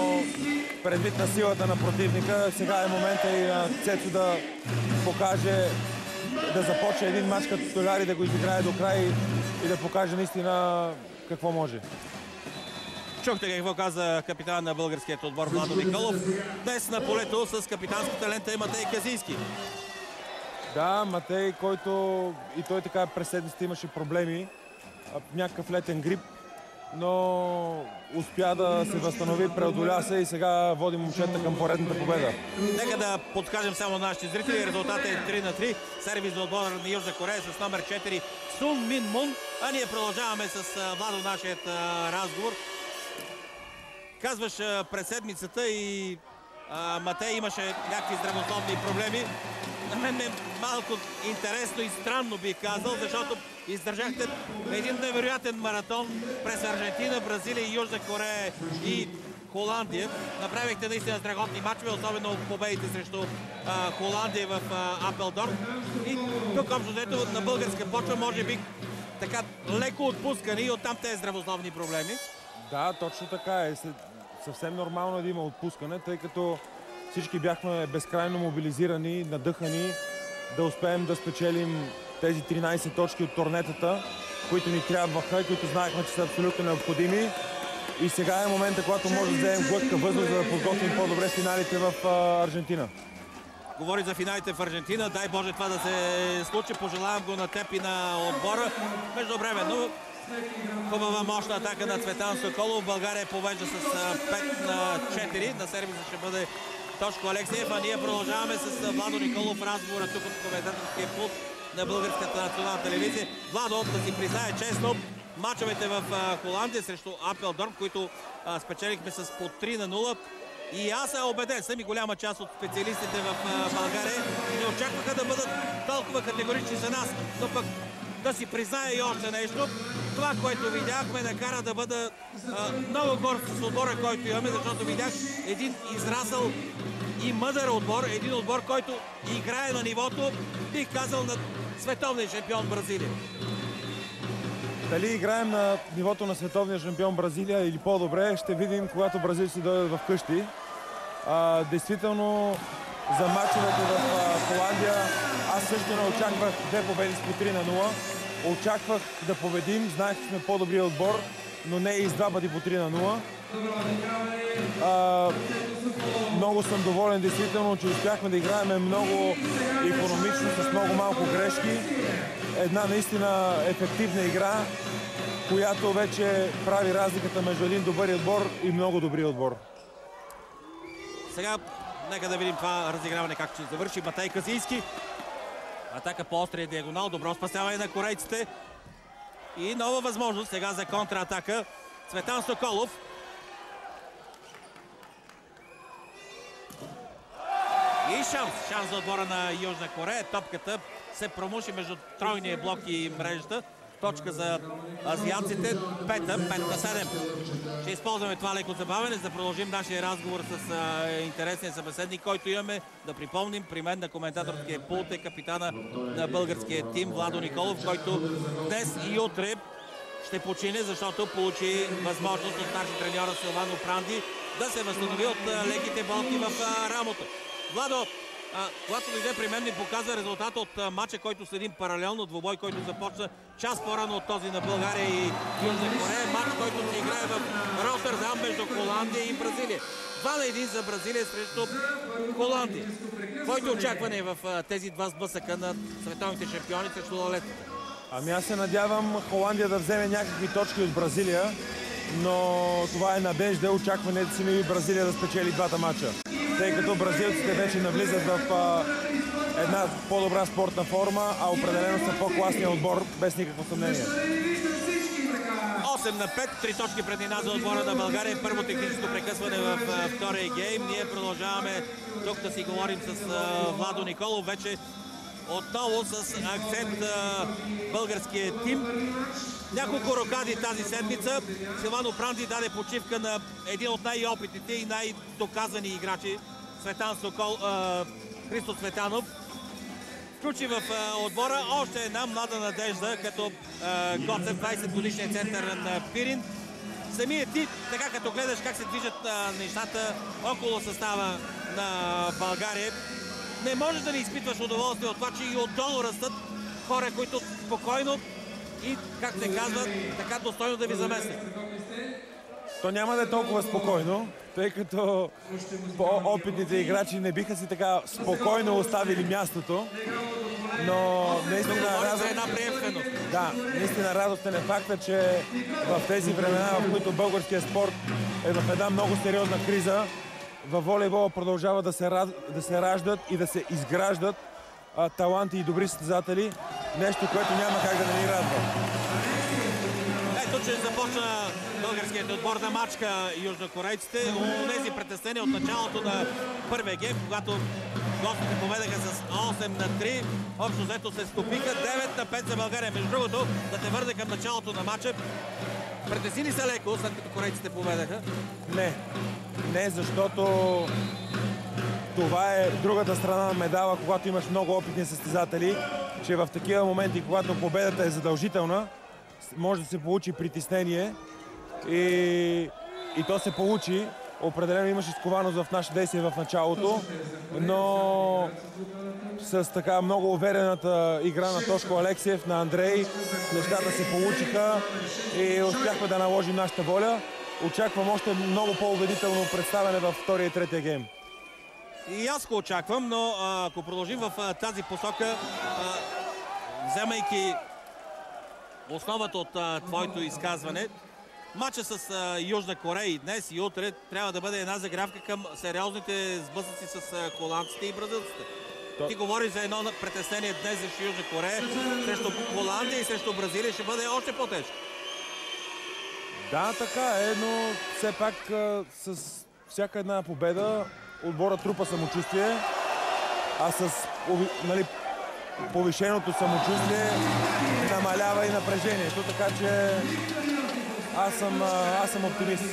предвид на силата на противника, сега е момента и на Цецо да покаже, да започне един мач като Столяри, да го изиграе до край и да покаже наистина какво може. Чухте какво каза капитан на българският отбор Владо Николов. Днес на полето с капитанската лента е Матей Казийски. Да, Матей, който и той така през седмицата имаше проблеми, някакъв летен грип, но успя да се възстанови, преодоля се и сега води момчета към поредната победа. Нека да подскажем само на нашите зрители. Резултатът е 3-3. Сервис за отбора на Южна Корея с номер 4 Сун Мин Мун. А ние продължаваме с Владо нашият разговор. Казваш през седмицата и Матей имаше някакви здравословни проблеми. На мен е малко интересно и странно бих казал, защото издържахте един невероятен маратон през Аржентина, Бразилия, Южна Корея и Холандия. Направихте наистина страхотни мачове, особено победите срещу Холандия в Апелдорф. И тук общо взето на българска почва може би така леко отпускани и оттам тези здравословни проблеми. Да, точно така е. Съвсем нормално е да има отпускане, тъй като всички бяхме безкрайно мобилизирани, надъхани да успеем да спечелим тези 13 точки от турнетата, които ни трябваха и които знаехме, че са абсолютно необходими. И сега е момента, когато може да вземем глътка въздух, за да подготвим по-добре финалите в Аржентина. Говори за финалите в Аржентина. Дай Боже това да се случи. Пожелавам го на теб и на отбора. Междувременно хубава мощна атака на Цветан Соколов. България повежда с 5-4. На сервиса ще бъде Тошко Алексиев, а ние продължаваме с Владо Николов разговора тук от коментаторския пулт на Българската национална телевизия. Владо, да си признае честно, мачовете в Холандия срещу Апелдорф, които спечелихме с по 3-0. И аз съм убеден, съм и голяма част от специалистите в България не очакваха да бъдат толкова категорични за нас, но пък да си призная и още нещо. Това, което видяхме, накара да бъда много горд с отбора, който имаме, защото видях един израсъл и мъдър отбор, един отбор, който играе на нивото, бих казал, на световния шампион Бразилия. Дали играем на нивото на световния шампион Бразилия или по-добре, ще видим, когато бразилци дойдат в къщи. Действително, за мачовете в Холандия аз също не очаквах 2 победи с по 3-0. Очаквах да победим, знаех, че сме по-добрия отбор, но не и с 2 пъти по 3-0. Много съм доволен, действително, че успяхме да играем много икономично, с много малко грешки. Една наистина ефективна игра, която вече прави разликата между един добър отбор и много добри отбор. Сега нека да видим това разиграване как ще завърши. Матей Казийски. Атака по острия диагонал. Добро спасяване на корейците. И нова възможност сега за контратака. Цветан Соколов. И шанс за отбора на Южна Корея. Топката се промуши между тройния блок и мрежата. Точка за азиатците. 5-7. Ще използваме това леко забавяне, за да продължим нашия разговор с интересен събеседник, който имаме. Да припомним, при мен на коментаторския пулт е капитана на българския тим Владо Николов, който днес и утре ще почине, защото получи възможност от нашия треньора Силвано Пранди да се възстанови от леките болки в рамото. Владо, когато дойде при мен, ми показва резултата от матча, който следим паралелно, двубой, който започна час по-рано от този на България и Южна Корея. Матч, който се играе в Роттердам между Холандия и Бразилия. 2-1 за Бразилия срещу Холандия. Твоите очаквания в тези два сблъсъка на световните шампиони срещу лалетата? Ами аз се надявам Холандия да вземе някакви точки от Бразилия, но това е надежда, очакването си ми Бразилия да спечели двата матча. Тъй като бразилците вече навлизат в една по-добра спортна форма, а определено са по-класния отбор, без никакво съмнение. 8-5, 3 точки преднина за отбора на България. Първо техническо прекъсване в втория гейм. Ние продължаваме тук да си говорим с Владо Николов. Вече отново с акцент българския тим. Няколко рокади тази седмица. Силвано Пранди даде почивка на един от най-опитните и най-доказани играчи, Христо Цветанов. Включи в отбора още една млада надежда, като Гоцев, 20-годишният център на Пирин. Самият ти, така като гледаш как се движат нещата около състава на България, не можеш да не изпитваш удоволствие от това, че и отдолу растат хора, които спокойно и, как се казва, така достойно да ви заместят. То няма да е толкова спокойно, тъй като по-опитните играчи не биха си така спокойно оставили мястото. Но наистина радостен е факта, че в тези времена, в които българския спорт е в една много сериозна криза, във волейбола продължава да се раждат и да се изграждат таланти и добри състезатели. Нещо, което няма как да не ни радва. Ето, че започна българският отбор на мачка южнокорейците. Онези притеснения от началото на първия гейм, когато гостите поведаха с 8-3. Общо взето се стопиха. 9-5 за България. Между другото, да те върне към началото на матча. Притесни ли се леко, след като корейците поведаха? Не, защото това е другата страна на медала, когато имаш много опитни състезатели, че в такива моменти, когато победата е задължителна, може да се получи притеснение и то се получи. Определено имаше изкованост в нашите действия в началото, но с така много уверената игра на Тошко Алексиев, на Андрей, нещата се получиха и успяхме да наложим нашата воля. Очаквам още много по-убедително представяне във втория и третия гейм. И аз го очаквам, но ако продължим в тази посока, вземайки основата от твоето изказване, матча с Южна Корея и днес и утре трябва да бъде една загрявка към сериозните сблъсъци с холандците и бразилците. Ти говориш за едно притеснение днес за Южна Корея, срещу Холандия и срещу Бразилия ще бъде още по-тежко. Да, така е, но все пак с всяка една победа отборът трупа самочувствие, а с повишеното самочувствие намалява и напрежението, така че аз съм оптимист.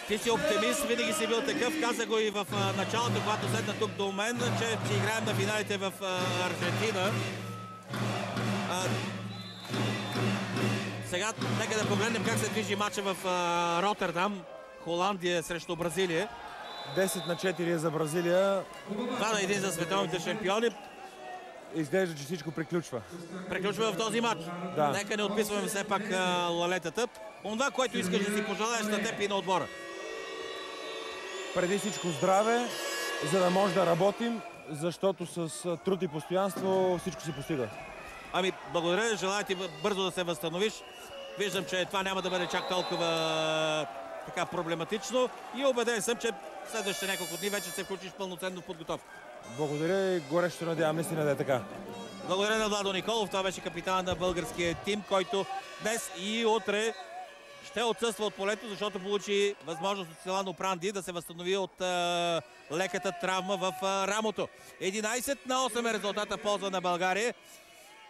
Ти си оптимист, винаги си бил такъв. Каза го и в началото, когато седна тук до мен, че играем на финалите в Аржентина. Сега нека да погледнем как се движи матча в Ротердам. Холандия срещу Бразилия. 10-4 е за Бразилия. 2-1 за световните шампиони. Изглежда, че всичко приключва. Приключва в този матч. Да. Нека не отписваме все пак лалетата. Това, което искаш да си пожелаеш на теб и на отбора. Преди всичко здраве, за да може да работим, защото с труд и постоянство всичко се постига. Ами, благодаря, желая ти бързо да се възстановиш. Виждам, че това няма да бъде чак толкова така проблематично и убеден съм, че следващите няколко дни вече се включиш пълноценно в подготовка. Благодаря и горещо надявам наистина да е така. Благодаря на Владо Николов. Това беше капитан на българския тим, който днес и утре ще отсъства от полето, защото получи възможност от Силано Пранди да се възстанови от леката травма в рамото. 11-8 е резултата в полза на България.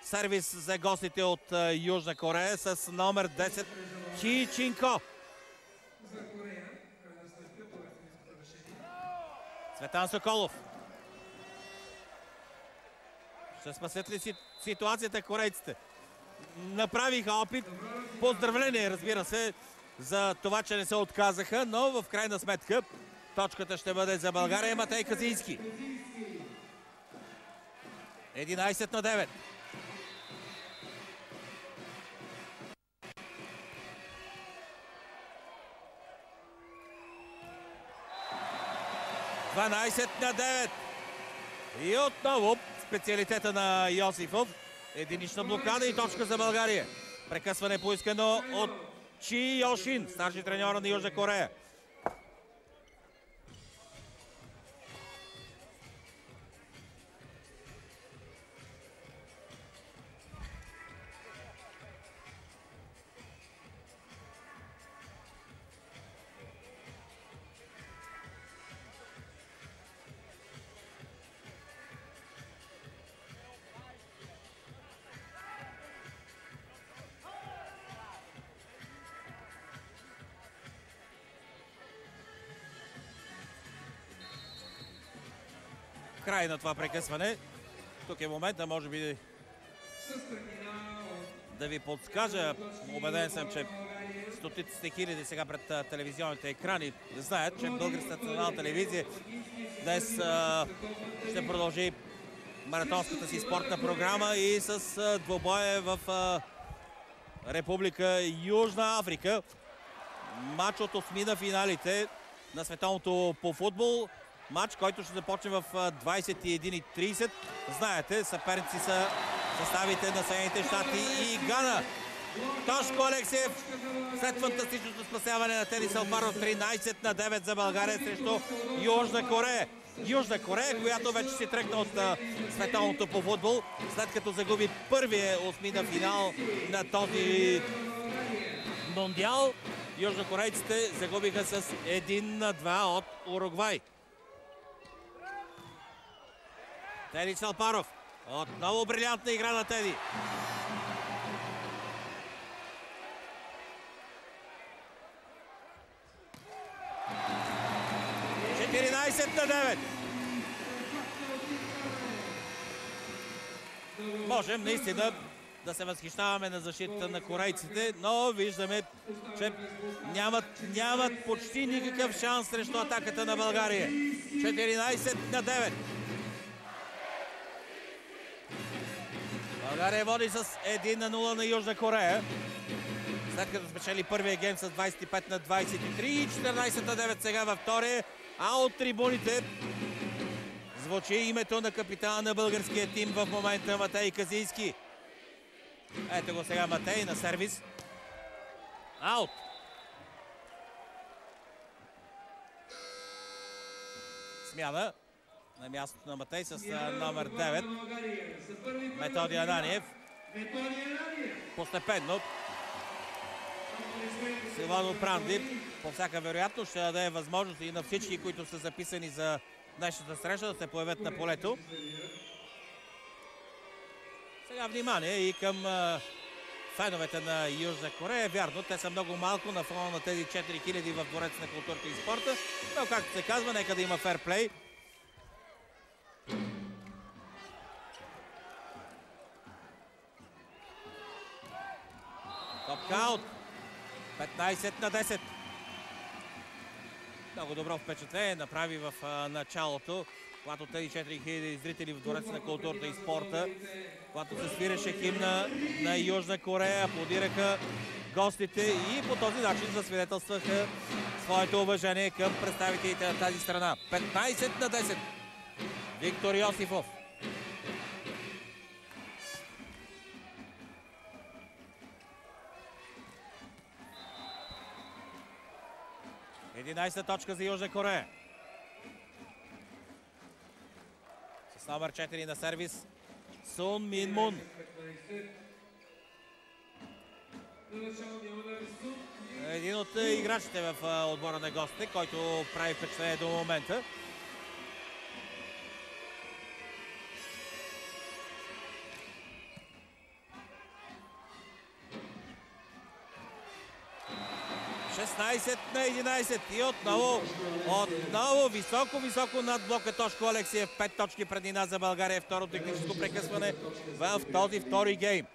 Сервис за гостите от Южна Корея с номер 10 Чи Чинко. Цветан Соколов. Ще спасят ли ситуацията корейците? Направиха опит. Поздравление, разбира се, за това, че не се отказаха, но в крайна сметка точката ще бъде за България. Матей Казински. 11-9. И отново специалитета на Йосифов. Единична блокада и точка за България. Прекъсване поискано от Чи Йошин, старши треньора на Южна Корея. Край на това прекъсване. Тук е момента, може би, да ви подскажа. Убеден съм, че стотиците хиляди сега пред телевизионните екрани знаят, че Българската национална телевизия днес ще продължи маратонската си спортна програма и с двобоя в Република Южна Африка. Матч от осмина финалите на световното по футбол. Матч, който ще започне в 21:30. Знаете, съперници са съставите на Съединените щати и Гана. Тошко Алексиев след фантастичното спасяване на Тедис Алфаров. 13-9 за България срещу Южна Корея. Южна Корея, която вече си тръгна от световното по футбол, след като загуби първия осмина финал на този мондиал. Южнокорейците загубиха с 1-2 от Уругвай. Теди Салпаров. Отново брилянтна игра на Теди. (14-9). Можем наистина да се възхищаваме на защитата на корейците, но виждаме, че нямат почти никакъв шанс срещу атаката на България. 14-9. България води с 1-0 на Южна Корея. След като спечели първия гейм с 25-23 и 14-9 сега във втория. А от трибуните звучи името на капитана на българския тим в момента, Матей Казински. Ето го сега Матей на сервис. Аут. Смяна на мястото на Матей с номер 9. Методи Ананиев. Постепенно Силано Пранди по всяка вероятност ще даде възможност и на всички, които са записани за днешната среща, да се появят на полето. Сега внимание и към феновете на Южна Корея. Вярно, те са много малко на фона на тези 4000 в Дворец на културата и спорта, но както се казва, нека да има ферплей. Топка аут. 15-10. Много добро впечатление направи в началото, когато тези 4000 зрители в Двореца на културата и спорта, когато се свиреше химна на Южна Корея, аплодираха гостите и по този начин засвидетелстваха своето уважение към представителите на тази страна. 15-10. Виктор Йосифов. Единайсета точка за Южна Корея. С номер 4 на сервис Сун Мин Мун. Един от играчите в отбора на гостите, който прави впечатление до момента. На 11 и отново високо над блока Тошко Алексиев. 5 точки преднина за България. Второ техническо прекъсване в този втори гейм.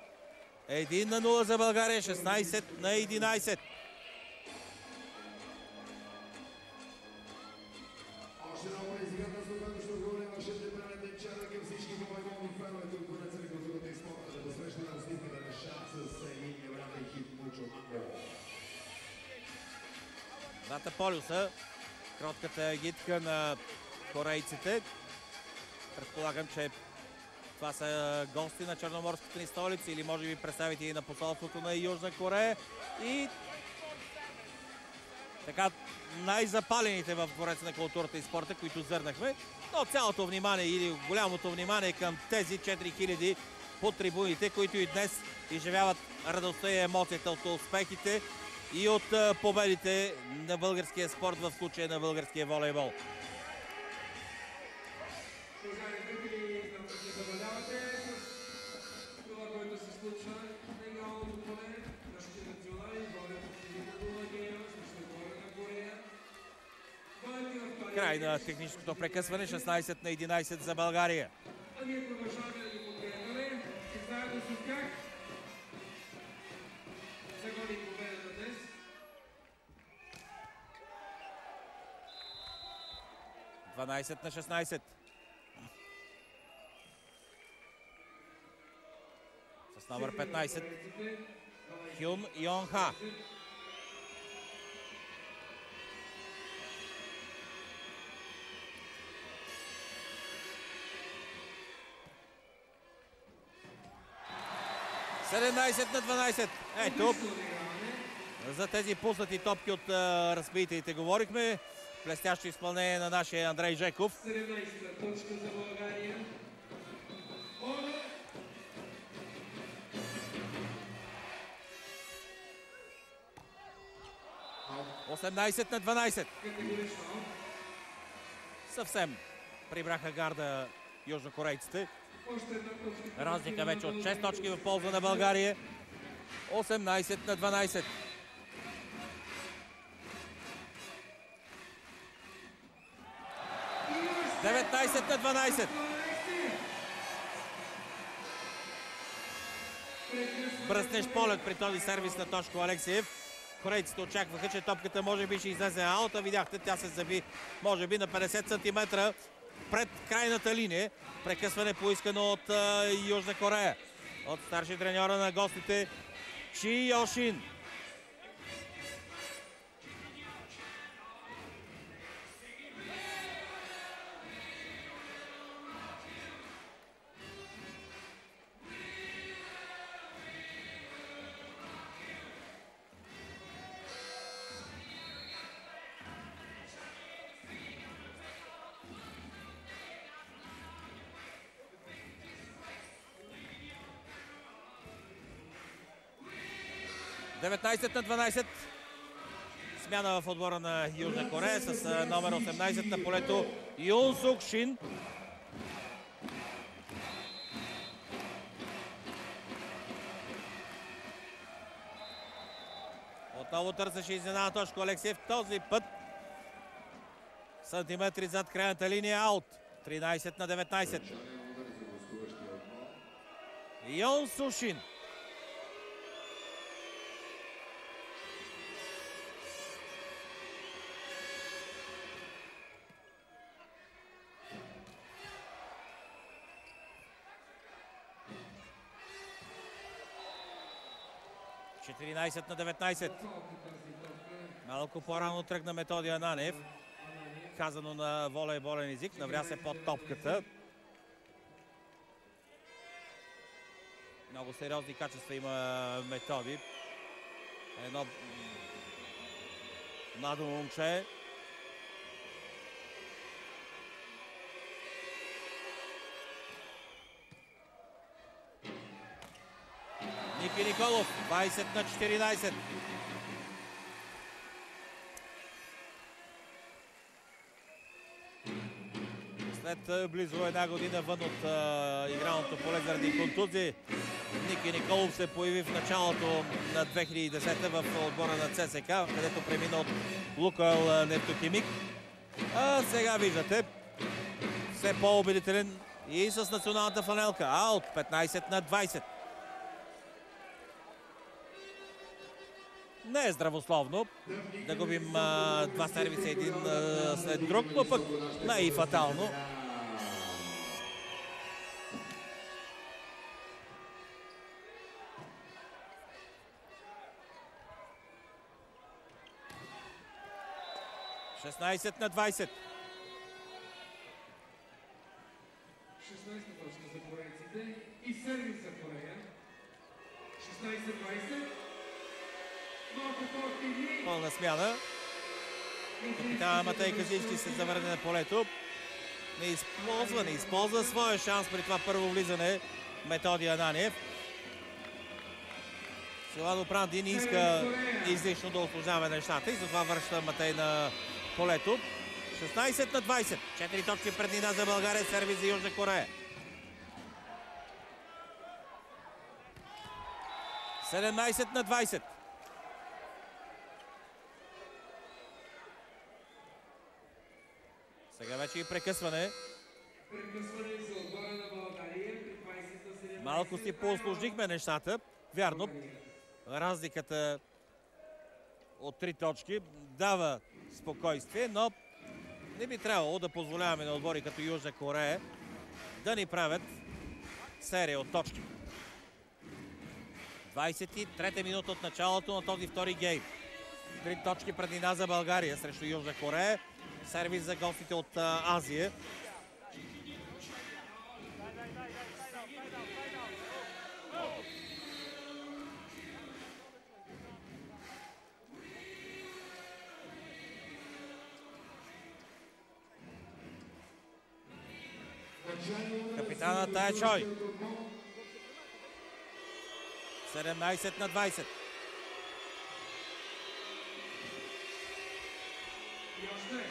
1-0 за България, 16-11. Двата полюса, кротката гидка на корейците. Предполагам, че това са гости на черноморската ни столица или може би представители на посолството на Южна Корея. И така най-запалените в Двореца на културата и спорта, които зърнахме. Но цялото внимание или голямото внимание към тези 4000 по трибуните, които и днес изживяват радостта и емоцията от успехите и от победите на българския спорт, в случая на българския волейбол. Край на техническото прекъсване, 16-11 за България. А ние продължаваме да ги подкрепяме и заедно с тях загони победата днес. На 16. С номер 15 Хюн Йон Ха. На 12. Ето, за тези пуснати топки от разпитите говорихме. Блестящо изпълнение на нашия Андрей Жеков. 17-та точка за България. 18-12. Съвсем прибраха гарда южнокорейците. Разлика вече от 6 точки в полза на България. 18-12. – 19-12. Бръснеш полет при този сервис на Тошко Алексиев. Корейците очакваха, че топката може би ще излезе аут, а видяхте, тя се заби може би на 50 см пред крайната линия. Прекъсване поискано от Южна Корея. От старши треньора на гостите Чи Йошин. – 19-12. Смяна в отбора на Южна Корея с номер 18 на полето Юн Сук Шин. Отново търсеше изненада Тошко Алексиев. Този път сантиметри зад крайната линия аут. 13-19. Юн Сук Шин. 14 на 19. Малко по-рано тръгна Методи Ананев. Казано на волейболен език. Навря се под топката. Много сериозни качества има Методи. Едно младо момче. Ники Николов, 20 на 14. След близо една година вън от игралното поле заради контузии, Ники Николов се появи в началото на 2010 в отбора на ЦСК, където премина от Лукойл Нефтохимик. А сега виждате, все по-убедителен и с националната фланелка. Аут, 15 на 20. Не е здравословно да губим два сервиса един след друг, но пък не е и фатално. – 16 на 20. 16 точка за корейците и сервис за Корея. 16-20. Пълна смяна. Капитана Матей Казински се завърне на полето. Не използва своя шанс при това първо влизане Методи Ананиев. Силадо Пранди не иска излишно да усложнява нещата и затова връща Матей на полето. 16 на 20. 4 точки преднина за България, сервис за Южна Корея. 17 на 20. Сега вече и прекъсване. Прекъсване за отбора на България при 20 на 17. Малко си поусложнихме нещата. Вярно, разликата от 3 точки дава спокойствие, но не би трябвало да позволяваме на отбори като Южна Корея да ни правят серия от точки. 23-та минута от началото на този втори гейм. 3 точки преднина за България срещу Южна Корея. Сервис за гостите от Азия. Капитанът Тая Чой. 17 на 20. И още.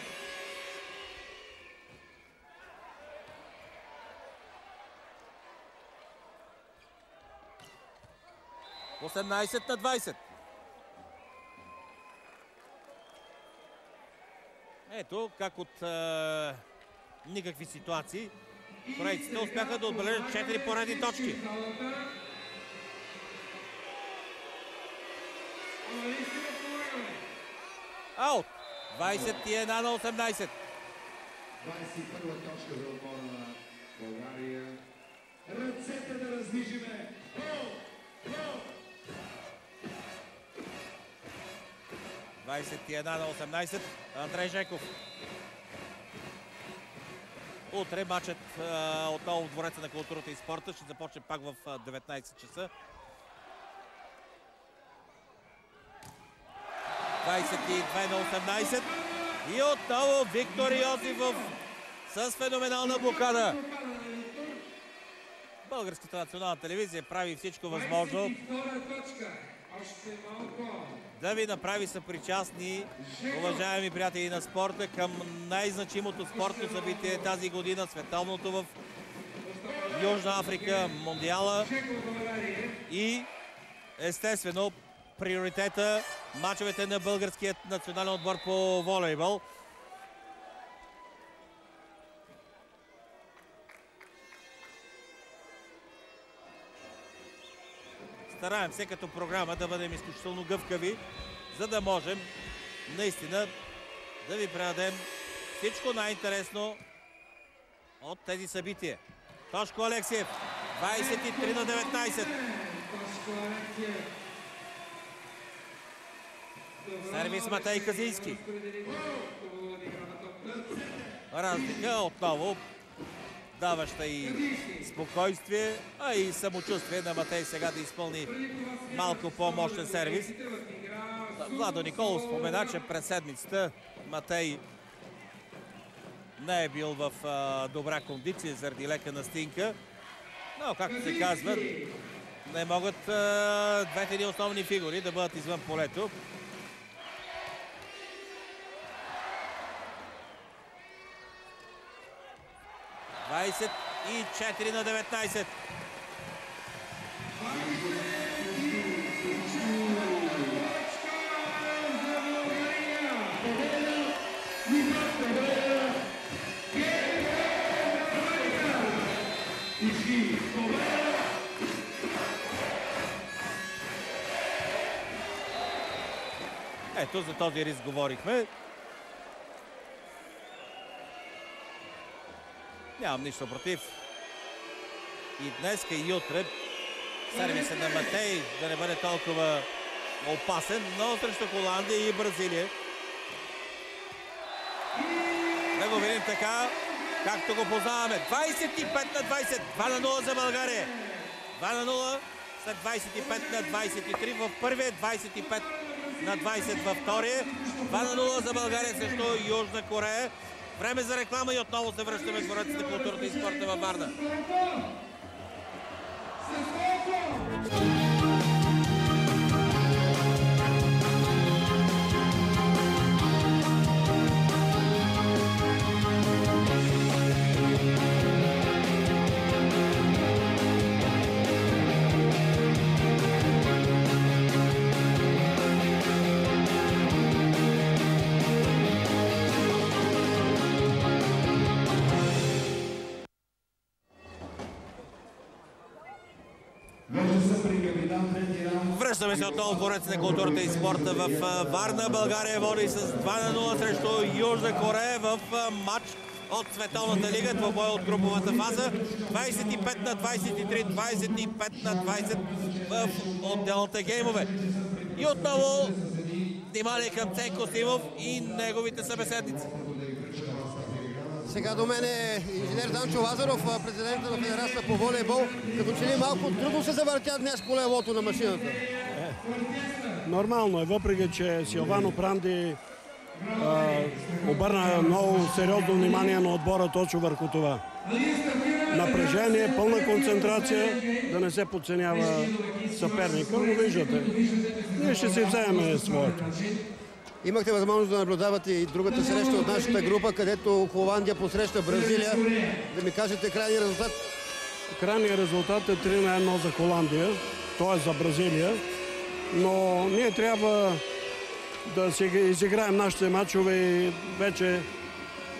18 на 20. Ето как от никакви ситуации корейците успяха да отбележат 4 поредни точки. Аут! 21 на 18. 21 точка за отбора на България. Ръцете да раздвижиме. 21 на 18. Андрей Жеков. Утре матчът отново в Двореца на културата и спорта ще започне пак в 19 часа. 22 на 18. И отново Виктор Йосифов с феноменална блокада. Българската национална телевизия прави всичко възможно да ви направи съпричастни, уважаеми приятели на спорта, към най-значимото спортно събитие тази година, световното в Южна Африка, Мондиала и естествено приоритета мачовете на българският национален отбор по волейбол. Стараем се като програма да бъдем изключително гъвкави, за да можем наистина да ви предадем всичко най-интересно от тези събития. Тошко Алексиев, 23 на 19. Сервис Матей Казински. Разлика отново, даваща и спокойствие, а и самочувствие на Матей сега да изпълни малко по-мощен сервис. Владо Николов спомена, че през седмицата Матей не е бил в добра кондиция заради лека настинка. Но, както се казва, не могат двете ни основни фигури да бъдат извън полето. И 4 на 19. Ето, за този риск говорихме. Нямам нищо против. И днеска и утре сервисът на Матей да не бъде толкова опасен, но срещу Холандия и Бразилия. Да го видим така, както го познаваме. 25 на 20. 2 на 0 за България. 2 на 0 след 25 на 23 в първия, 25 на 20 във втория. 2 на 0 за България срещу Южна Корея. Време за реклама и отново се връщаме в Дворец на културата и спорта във Варна. Връщаме се отново в Дворец на културата и спорта в Варна. България води с 2 на 0 срещу Южна Корея в матч от Световната лига. Двобой от груповата фаза. 25 на 23, 25 на 20 в отделните геймове. И отново внимание към Ценко Симов и неговите събеседници. Сега до мен е инженер Данчо Лазаров, президента на Федерацията по волейбол. Като че ли малко трудно се завъртя днес колелото на машината? Нормално е, въпреки че Силвано Пранди обърна много сериозно внимание на отбора точно върху това. Напрежение, пълна концентрация, да не се подценява съперника, но виждате, ние ще си вземем своето. Имахте възможност да наблюдавате и другата среща от нашата група, където Холандия посреща Бразилия. Да ми кажете крайния резултат. Крайният резултат е 3 на 1 за Холандия, т.е. за Бразилия. Но ние трябва да си изиграем нашите мачове и вече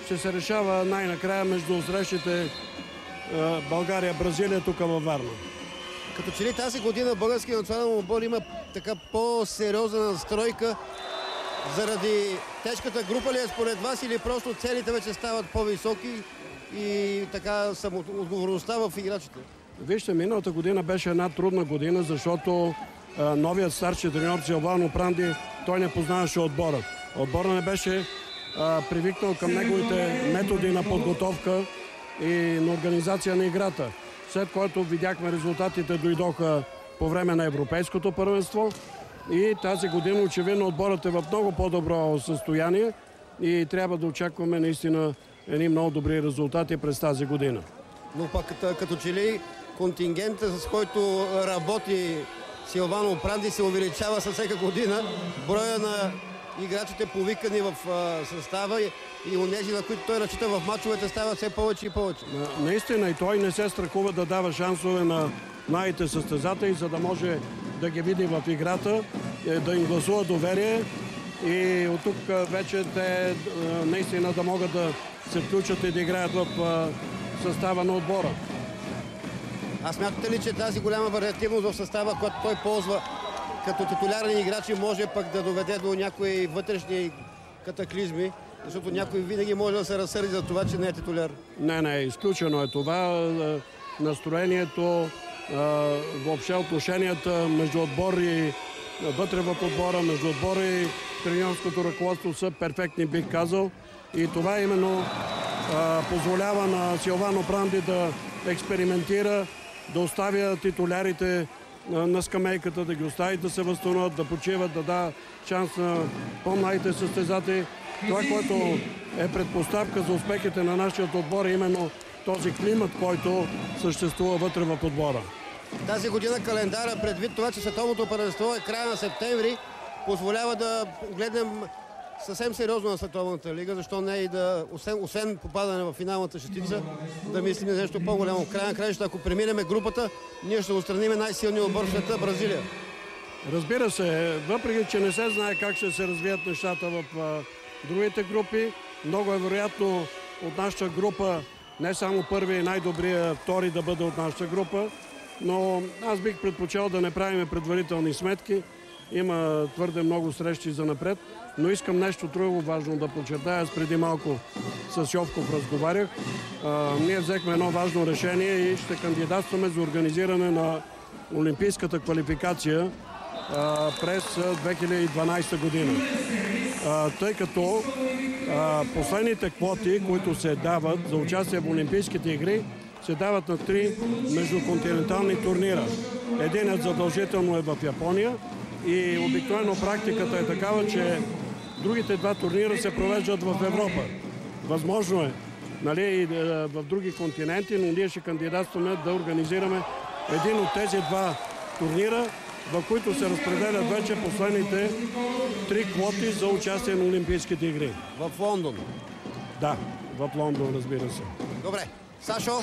ще се решава най-накрая между срещите България-Бразилия тук във Варна. Като че ли тази година българския национален отбор има така по-сериозна настройка заради тежката група ли е според вас или просто целите вече стават по-високи и така самоотговорността в играчите? Вижте, миналата година беше една трудна година, защото новият старши треньор Силвано Пранди, той не познаваше отбора. Отбора не беше привикнал към неговите методи на подготовка и на организация на играта. След което видяхме резултатите дойдоха по време на Европейското първенство и тази година очевидно отборът е в много по-добро състояние и трябва да очакваме наистина едни много добри резултати през тази година. Но пък като че ли контингента, с който работи Силвано Пранди, се увеличава със всяка година. Броя на играчите повикани в състава и онези, на които той разчита в мачовете, стават все повече и повече. Наистина и той не се страхува да дава шансове на младите състезатели, за да може да ги види в играта, да им гласува доверие и от тук вече те наистина да могат да се включат и да играят в състава на отбора. А смятате ли, че тази голяма вариативност в състава, която той ползва като титулярни играчи, може пък да доведе до някои вътрешни катаклизми? Защото някой винаги може да се разсърди за това, че не е титуляр. Не, изключено е това. Настроението, въобще отношенията между отбор и вътре в отбора, между отбора и треньорското ръководство са перфектни, бих казал. И това именно позволява на Силвано Пранди да експериментира, да оставя титулярите на скамейката, да ги остави да се възстановят, да почиват, да дава шанс на по-младите състезатели. Това, което е предпоставка за успехите на нашия отбор, е именно този климат, който съществува вътре в отбора. Тази година календара, предвид това, че световното първенство е края на септември, позволява да гледнем съвсем сериозно на Световната лига, защо не и да, освен попадане в финалната шестица, да мислим за нещо по-голямо. В края на краищата, ако преминем групата, ние ще отстраним най-силния отбор в света — Бразилия. Разбира се, въпреки че не се знае как ще се развият нещата в другите групи, много е вероятно от нашата група не само първи и най-добрия, втори да бъде от нашата група, но аз бих предпочел да не правим предварителни сметки. Има твърде много срещи за напред, но искам нещо друго важно да подчертая. Аз преди малко с Йовков разговарях. Ние взехме едно важно решение и ще кандидатстваме за организиране на олимпийската квалификация през 2012 година. Тъй като последните квоти, които се дават за участие в Олимпийските игри, се дават на 3 междуконтинентални турнира. Единът задължително е в Япония и обикновено практиката е такава, че другите 2 турнира се провеждат в Европа. Възможно е, и в други континенти, но ние ще кандидатстваме да организираме един от тези 2 турнира, в които се разпределят вече последните 3 квоти за участие на Олимпийските игри. В Лондон? Да, в Лондон, разбира се. Добре. Сашо?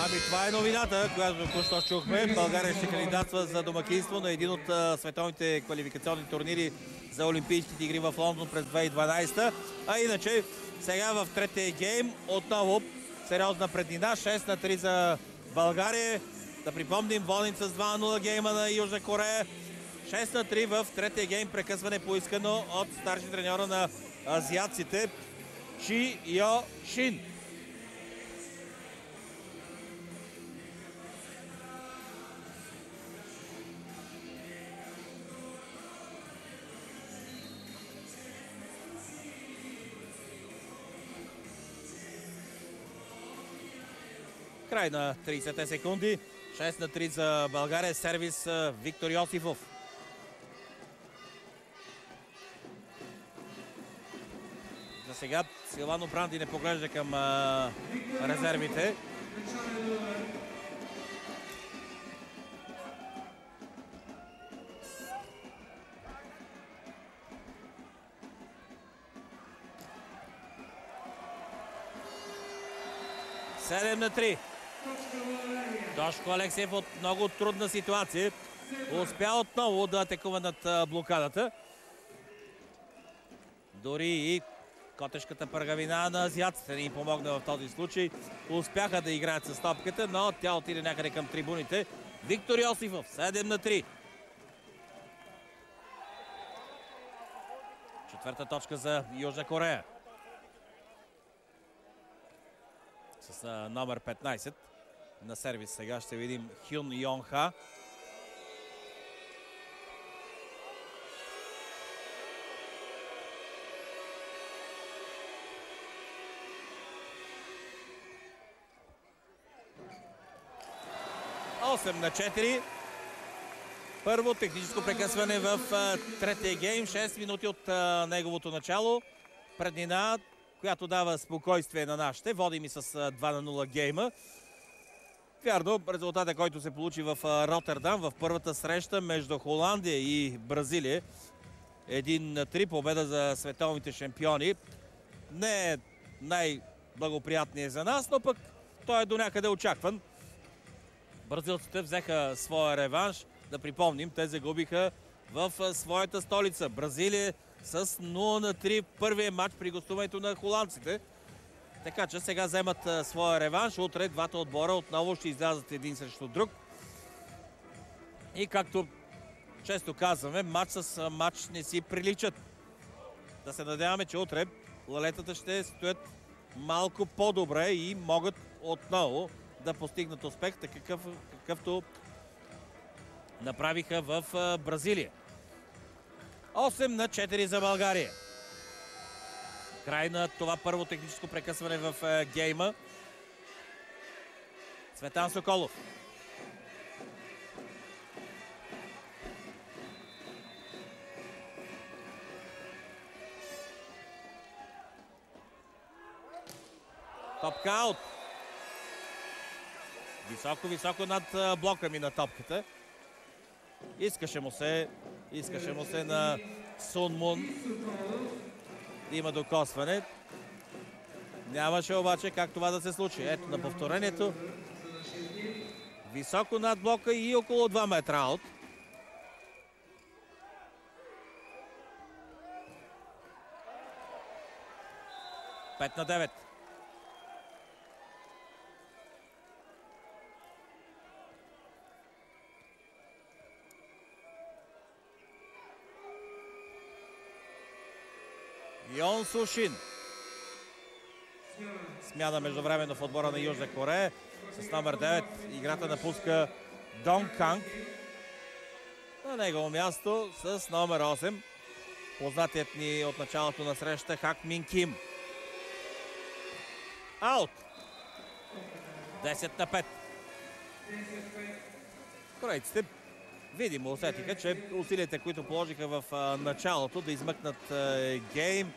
Ами това е новината, която току-що чухме. България ще кандидатства за домакинство на един от световните квалификационни турнири за Олимпийските игри в Лондон през 2012. А иначе, сега в третия гейм отново сериозна преднина. 6-3 за България. Да припомним, водим с 2-0 гейма на Южна Корея. 6-3 в третия гейм, прекъсване поискано от старши треньора на азиатците Чи Йо Шин. Край на 30 секунди. 6-3 за България. Сервис Виктор Йосифов. За сега Силвано Пранди не поглежда към резервите. Седем на 3. Тошко Алексиев от много трудна ситуация успя отново да атакува над блокадата. Дори и котешката пъргавина на азиатците ни помогна в този случай. Успяха да играят с топката, но тя отиде някъде към трибуните. Виктор Йосифов, 7 на 3. Четвърта точка за Южна Корея. С номер 15 на сервис сега ще видим Хюн Йон Ха. Осем на 4. Първо техническо прекъсване в третия гейм. 6 минути от неговото начало. Преднина, която дава спокойствие на нашите. Водим и с 2 на 0 гейма. Вярно, резултата, който се получи в Ротердам в първата среща между Холандия и Бразилия. 1-3 победа за световните шампиони. Не е най-благоприятният за нас, но пък той е до някъде очакван. Бразилците взеха своя реванш. Да припомним, те загубиха в своята столица. Бразилия с 0-3 първия матч при гостуването на холандците. Така че сега вземат своя реванш. Утре двата отбора отново ще излязат един срещу друг. И както често казваме, матч с матч не си приличат. Да се надяваме, че утре лалетата ще стоят малко по-добре и могат отново да постигнат успех, какъвто направиха в Бразилия. 8-4 за България. Край на това първо техническо прекъсване в гейма. Цветан Соколов. Топка аут. Високо над блока ми на топката. Искаше му се на Сун Мун да има докосване. Нямаше обаче как това да се случи. Ето на повторението. Високо над блока и около 2 метра аут. Пет на 9. Йон Сушин. Смяна междувременно в отбора на Южна Корея. С номер 9 играта напуска Дон Канг. На негово място с номер 8 познатият ни от началото на среща Хак Мин Ким. Аут. 10 на 5. Корейците видимо усетиха, че усилията, които положиха в началото да измъкнат гейм,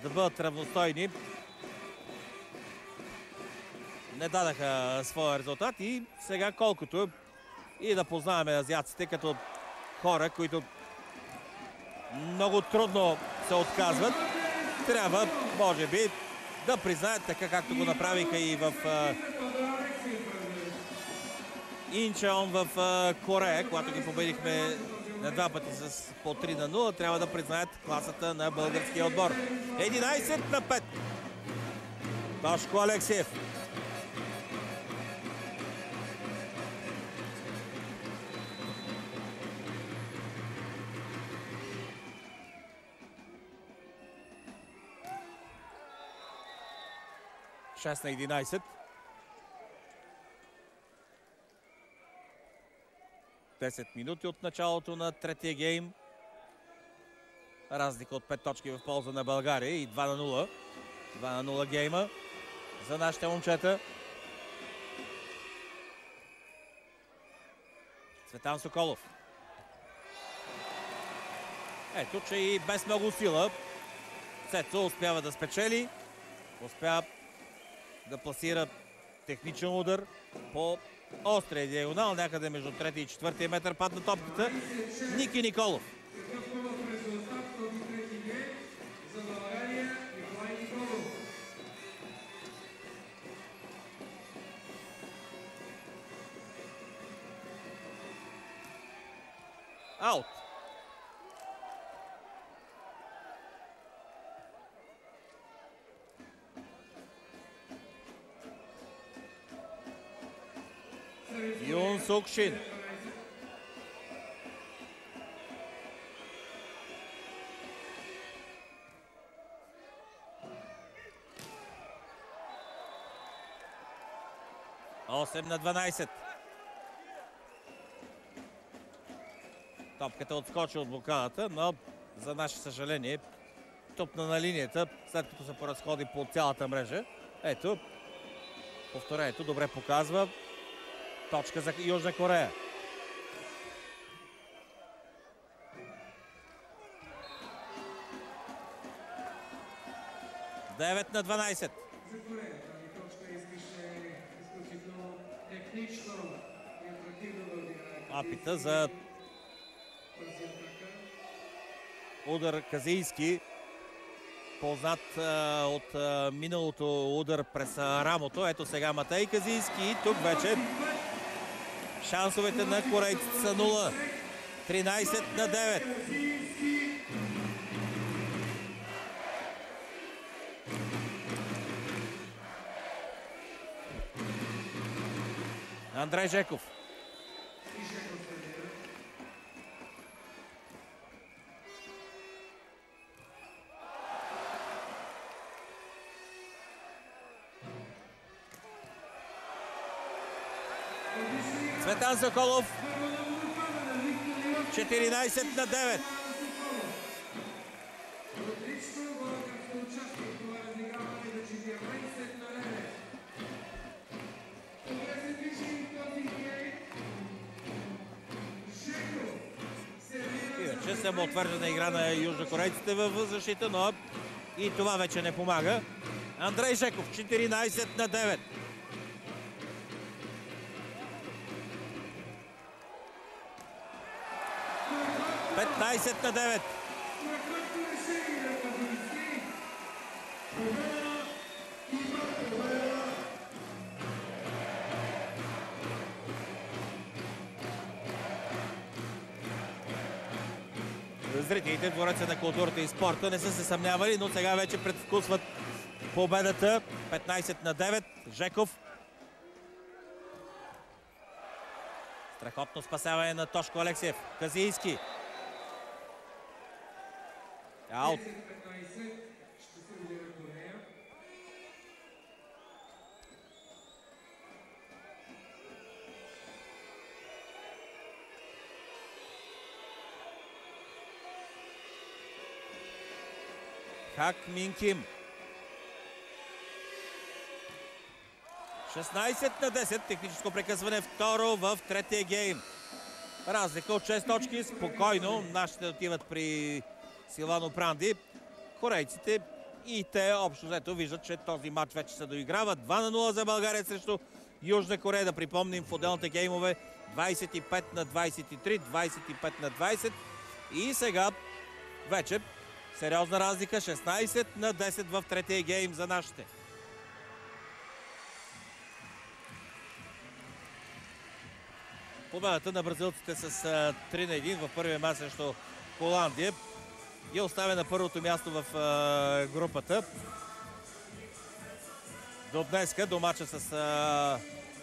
да бъдат равностойни, не дадаха своя резултат и сега колкото и да познаваме азиатците като хора, които много трудно се отказват, трябва, може би, да признаят, така както го направиха и в Инчеон в Корея, когато ги победихме на 2 пъти с по 3 на 0, трябва да признаят класата на българския отбор. 11 на 5. Тошко Алексиев. Шест на 11. 10 минути от началото на третия гейм. Разлика от 5 точки в полза на България и 2 на 0. 2 на 0 гейма за нашите момчета. Цветан Соколов. Ето, че и без много сила Цецо успява да спечели. Успя да пласира техничен удар по острия диагонал, някъде между 3 и 4 метър падна топката. Ники Николов. Аут. Юн Сук Шин. Осем на 12. Топката отскочи от блокадата, но за наше съжаление тупна на линията, след като се поразходи по цялата мрежа. Ето, повторението добре показва. Точка за Южна Корея. Девет на 12. Опита за удар казийски, познат от миналото удар през рамото. Ето сега Матей Казийски и тук вече шансовете на корейците са 0. 13 на 9. Андрей Жеков. Цветан Соколов. 14 на 9. съвсем отвържена игра на южнокорейците в защита, но и това вече не помага. Андрей Жеков, 14-9. на 9. Зрителите в Двореца на културата и спорта не са се съмнявали, но сега вече предвкусват победата. 15-9. Жеков. Страхотно спасяване на Тошко Алексиев. Казийски. Аут. Хак Мин Ким. 16-10. Техническо прекъсване. Второ в третия гейм. Разлика от 6 точки. Спокойно. Нашите отиват при Силвано Пранди. Корейците и те общо взето виждат, че този матч вече се доиграва. 2-0 за България срещу Южна Корея. Да припомним в отделните геймове 25-23, 25-20. И сега вече сериозна разлика. 16-10 в третия гейм за нашите. Победата на бразилците с 3-1 в първия мач срещу Холандия и оставя на първото място в групата. До днеска, до мача с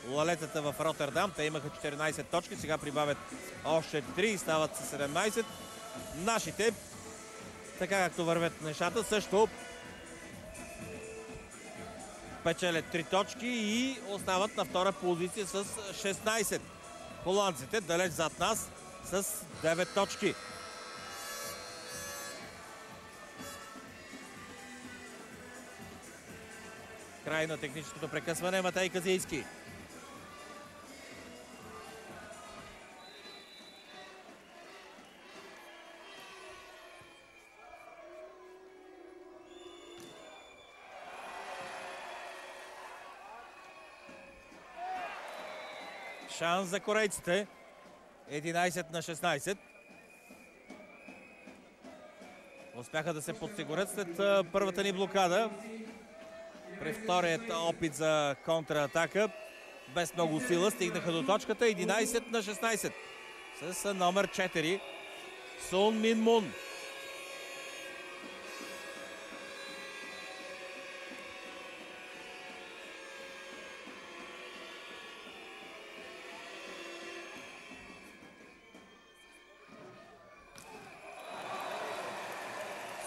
лалетата в Ротердам, те имаха 14 точки, сега прибавят още 3 и стават с 17. Нашите, така както вървят нещата, също печелят 3 точки и остават на втора позиция с 16. Холандците далеч зад нас с 9 точки. Край на техническото прекъсване. Матей Казийски. Шанс за корейците. 11-16. Успяха да се подсигурят след първата ни блокада. При вторият опит за контратака, без много сила, стигнаха до точката. 11-16 с номер 4 Сун Мин Мун.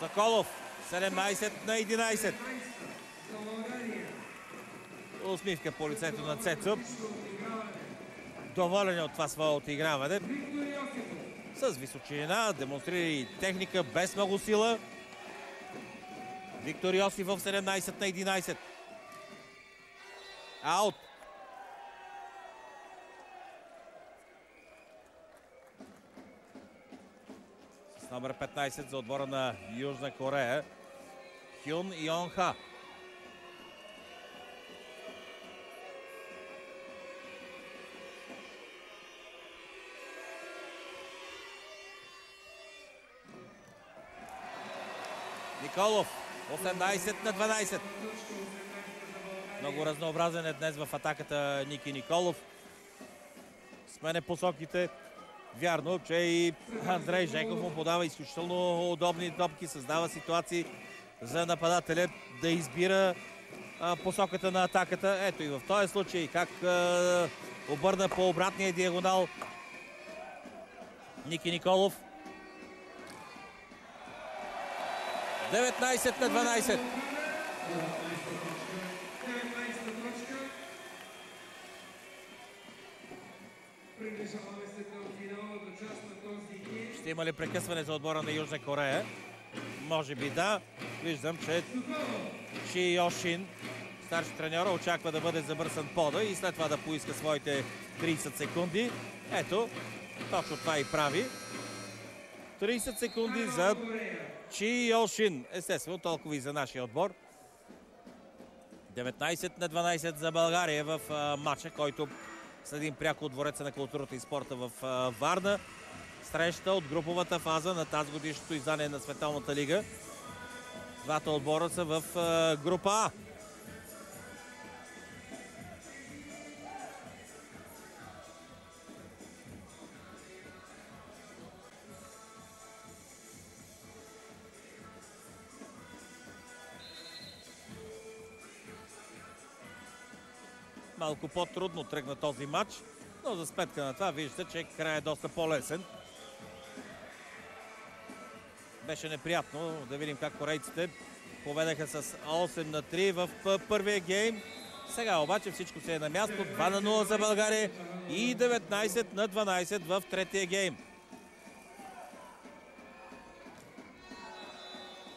Соколов, 17-11. Усмивка по лицето на Цецо. Доволен от това свое отиграване. С височина, демонстрира и техника без много сила. Виктор Йосифов, 17-11. Аут. С номер 15 за отбора на Южна Корея. Хюн Йон Ха. Николов, 18-12. Много разнообразен е днес в атаката Ники Николов. Смене посоките. Вярно, че и Андрей Жеков му подава изключително удобни топки, създава ситуации за нападателя да избира посоката на атаката. Ето и в този случай как обърна по обратния диагонал Ники Николов. 19-12. Ще има ли прекъсване за отбора на Южна Корея? Може би да. Виждам, че Ши Йошин, старши треньора, очаква да бъде забърсан пода и след това да поиска своите 30 секунди. Ето, точно това и прави. 30 секунди за Чи Йошин. Естествено, толкова и за нашия отбор. 19-12 за България в матча, който следим пряко от Двореца на културата и спорта в Варна. Среща от груповата фаза на тази годишното издание на Световната лига. Двата отбора са в група А. Малко по-трудно тръгна този матч, но за сметка на това виждате, че край е доста по-лесен. Беше неприятно да видим как корейците победаха с 8-3 в първия гейм. Сега обаче всичко се е на място. 2-0 за България и 19-12 в третия гейм.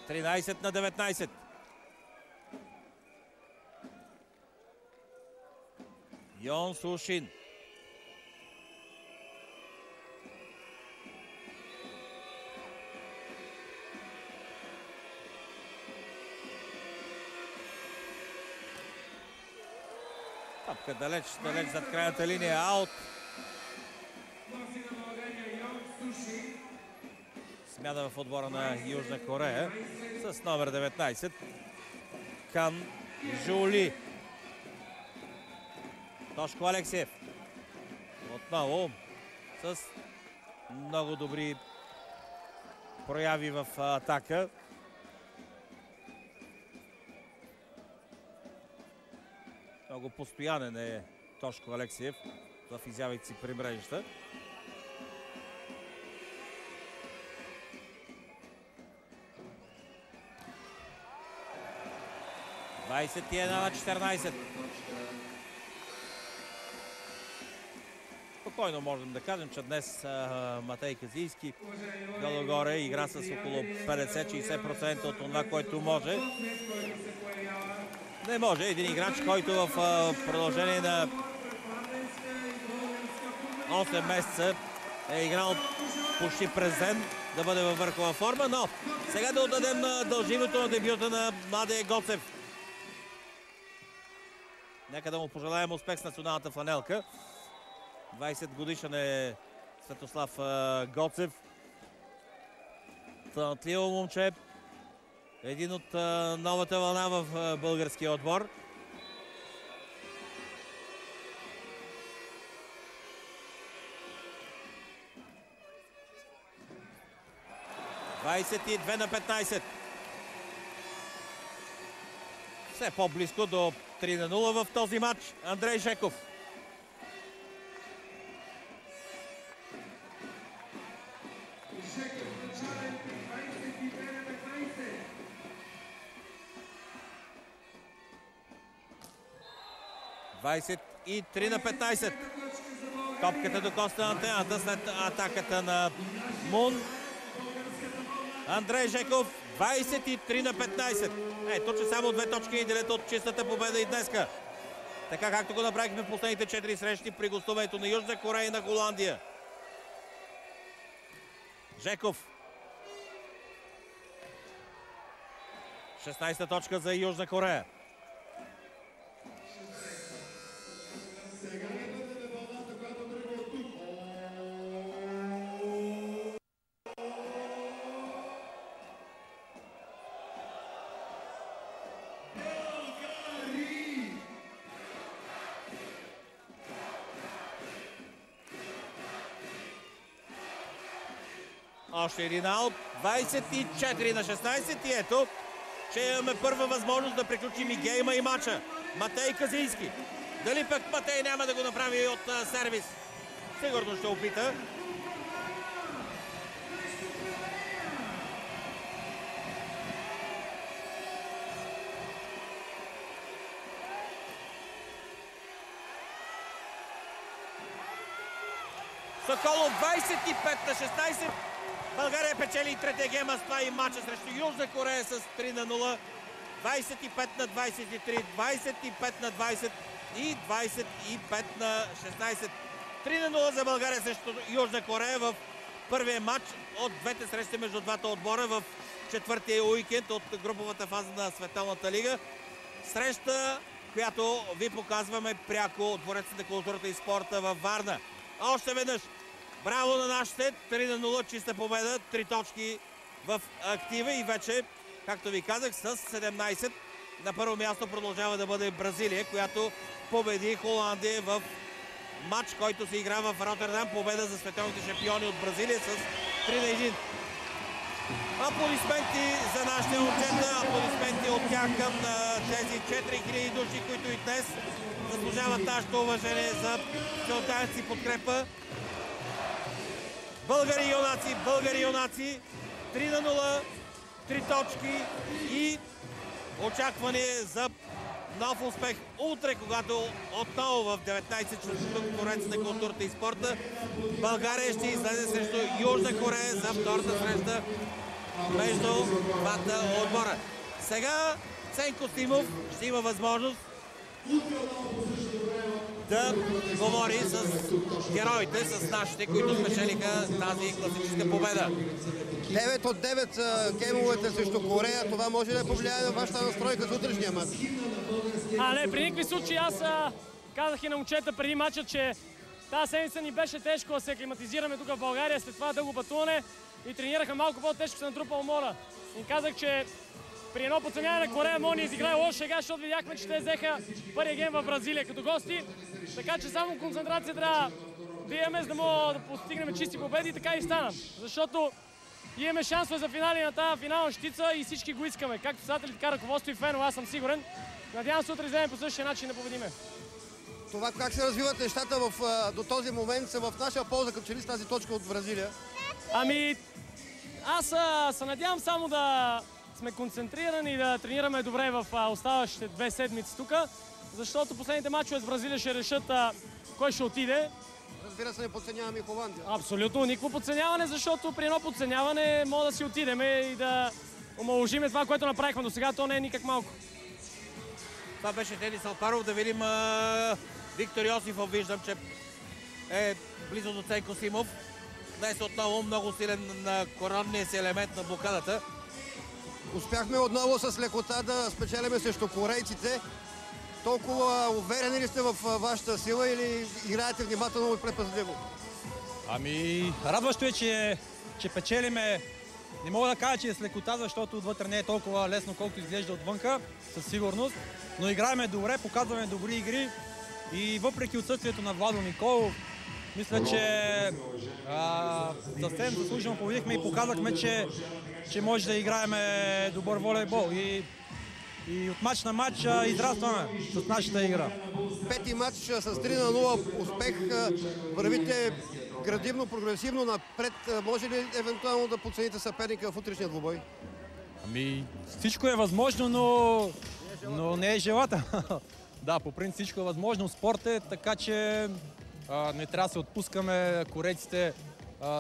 13-19. Йон Сушин. Топка далеч зад крайната линия. Аут. Смяна в отбора на Южна Корея с номер 19. Кан Жули. Тошко Алексиев. Отново с много добри прояви в атака. Много постоянен е Тошко Алексиев в изявите си при мрежата. Двадесет и 1-14. Спокойно можем да кажем, че днес Матей Казийски горе игра с около 50-60% от това, което може. Не може един играч, който в продължение на 8 месеца е играл почти през ден, да бъде във върхова форма, но сега да отдадем дължимото на дебюта на младия Гоцев. Нека да му пожелаем успех с националната фланелка. 20 годишен е Светослав Гоцев. Талантливо момче. Един от новата вълна в българския отбор. Двадесет и 2-15. Все по-близко до 3-0 в този матч. Андрей Жеков. И 3-15. Топката докосна антената след атаката на Мун. Андрей Жеков, 23-15. Ето, че само 2 точки ни делят от чистата победа и днеска. Така както го направихме в последните 4 срещи при гостуването на Южна Корея и на Холандия. Жеков. 16-та точка за Южна Корея. Още един аут. 24-16 и ето, че имаме първа възможност да приключим и гейма и матча. Матей Казийски. Дали пък Матей няма да го направи от сервис? Сигурно ще опита. Соколов 25-16. България печели и третия гейма с това и матча срещу Южна Корея с 3-0. 25-23, 25-20 и 25-16. 3-0 за България срещу Южна Корея в първият матч от двете срещи между двата отбора в четвъртия уикенд от груповата фаза на Световната лига. Среща, която ви показваме пряко от Двореца на културата и спорта във Варна. Още веднъж, браво на нашите, 3-0, чиста победа, 3 точки в актива и вече, както ви казах, с 17 на първо място продължава да бъде Бразилия, която победи Холандия в матч, който се игра в Роттердам. Победа за световните шампиони от Бразилия с 3-1. Аплодисменти за нашите момчета, аплодисменти от тях към тези 4000 души, които и днес заслужават нашето уважение за целта си подкрепа. Българи юнаци, 3-0, 3 точки и очакване за нов успех утре, когато отново в 19 часа Двореца на културата и спорта България ще излезе срещу Южна Корея за втората среща между двата отбора. Сега Ценко Симов ще има възможност да говори с героите, с нашите, които спечелиха тази класическа победа. 9 от 9 геймовете срещу Корея. Това може да повлияе на вашата настройка за утрешния мач? Не, при никакви случаи. Аз казах и на момчета преди мача, че тази седмица ни беше тежко да се аклиматизираме тук в България след това дълго пътуване и тренираха малко по-тежко, се натрупа умора. И казах, че при едно подценяване на Корея може да ни изиграе лош шега, защото видяхме, че те взеха първия гейм в Бразилия като гости. Така че само концентрация трябва да имаме, за да мога да постигнем чисти победи, и така и стана. Защото имаме шансове за финали на тази финална щица и всички го искаме. Както създатели, така ръководство и фенове, аз съм сигурен. Надявам се утре вземем по същия начин да победиме. Това как се развиват нещата до този момент са в наша полза, като че ли с тази точка от Бразилия? Аз се надявам само да сме концентрирани и да тренираме добре в оставащите 2 седмици тук, защото последните мачове с Бразилия ще решат кой ще отиде. Разбира се, не подценяваме и Холандия. Абсолютно никакво подценяване, защото при едно подценяване може да си отидем и да омаложиме това, което направихме до сега. То не е никак малко. Това беше Денис Алпаров. Да видим Виктор Йосифов. Виждам, че е близо до Ценко Симов. Днес отново много силен на коронния си елемент на блокадата. Успяхме отново с лекота да спечелиме срещу корейците. Толкова уверени ли сте в вашата сила или играете внимателно и предпазливо? Радващо е, че печелиме. Не мога да кажа, че е с лекота, защото отвътре не е толкова лесно, колкото изглежда отвънка, със сигурност. Но играеме добре, показваме добри игри и въпреки отсъствието на Владо Николов, мисля, че съвсем заслужено победихме и показахме, че може да играеме добър волейбол. И от мач на мач израстваме с нашата игра. Пети матч с 3-0 успех. Вървите градивно, прогресивно напред. Може ли евентуално да подцените съперника в утрешния двубой? Всичко е възможно, но не е желателно. Да, по принцип всичко е възможно. Спорт е, така че не трябва да се отпускаме. Корейците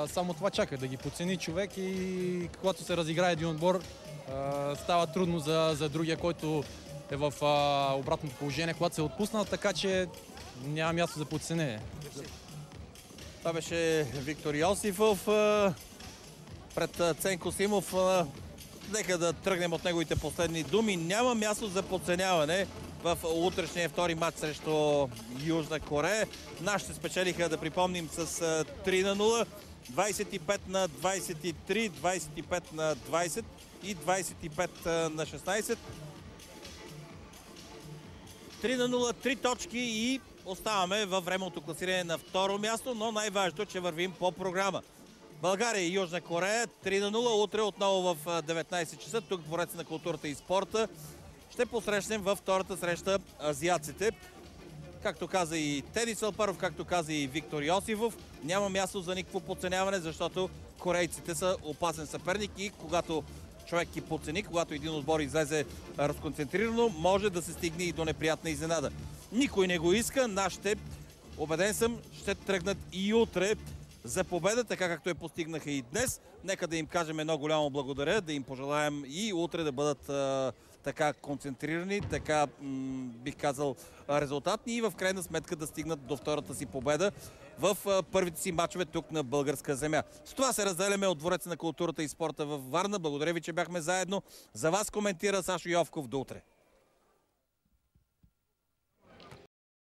само това чакат, да ги подцени човек и когато се разиграе един отбор, става трудно за другия, който е в обратното положение, когато се е отпуснал, така че няма място за подценение. Това беше Виктор Йосифов пред Ценко Симов. Нека да тръгнем от неговите последни думи. Няма място за подценяване в утрешния втори матч срещу Южна Корея. Нашите спечелиха, да припомним, с 3-0, 25-23, 25-20 и 25-16. 3-0, 3 точки и оставаме във временното класиране на второ място, но най-важното е, че вървим по програма. България и Южна Корея 3-0, утре отново в 19 часа, тук в Двореца на културата и спорта. Ще посрещнем във втората среща азиатците. Както каза и Денис Алпаров, както каза и Виктор Йосифов, няма място за никакво подценяване, защото корейците са опасен съперник и когато човек ги подцени, когато един отбор излезе разконцентрирано, може да се стигне и до неприятна изненада. Никой не го иска, нашите, убеден съм, ще тръгнат и утре за победа, така както я постигнаха и днес. Нека да им кажем едно голямо благодаря, да им пожелаем и утре да бъдат така концентрирани, така бих казал резултатни и в крайна сметка да стигнат до втората си победа в първите си мачове тук на българска земя. С това се разделяме от Двореца на културата и спорта във Варна. Благодаря ви, че бяхме заедно. За вас коментира Сашо Йовков. До утре.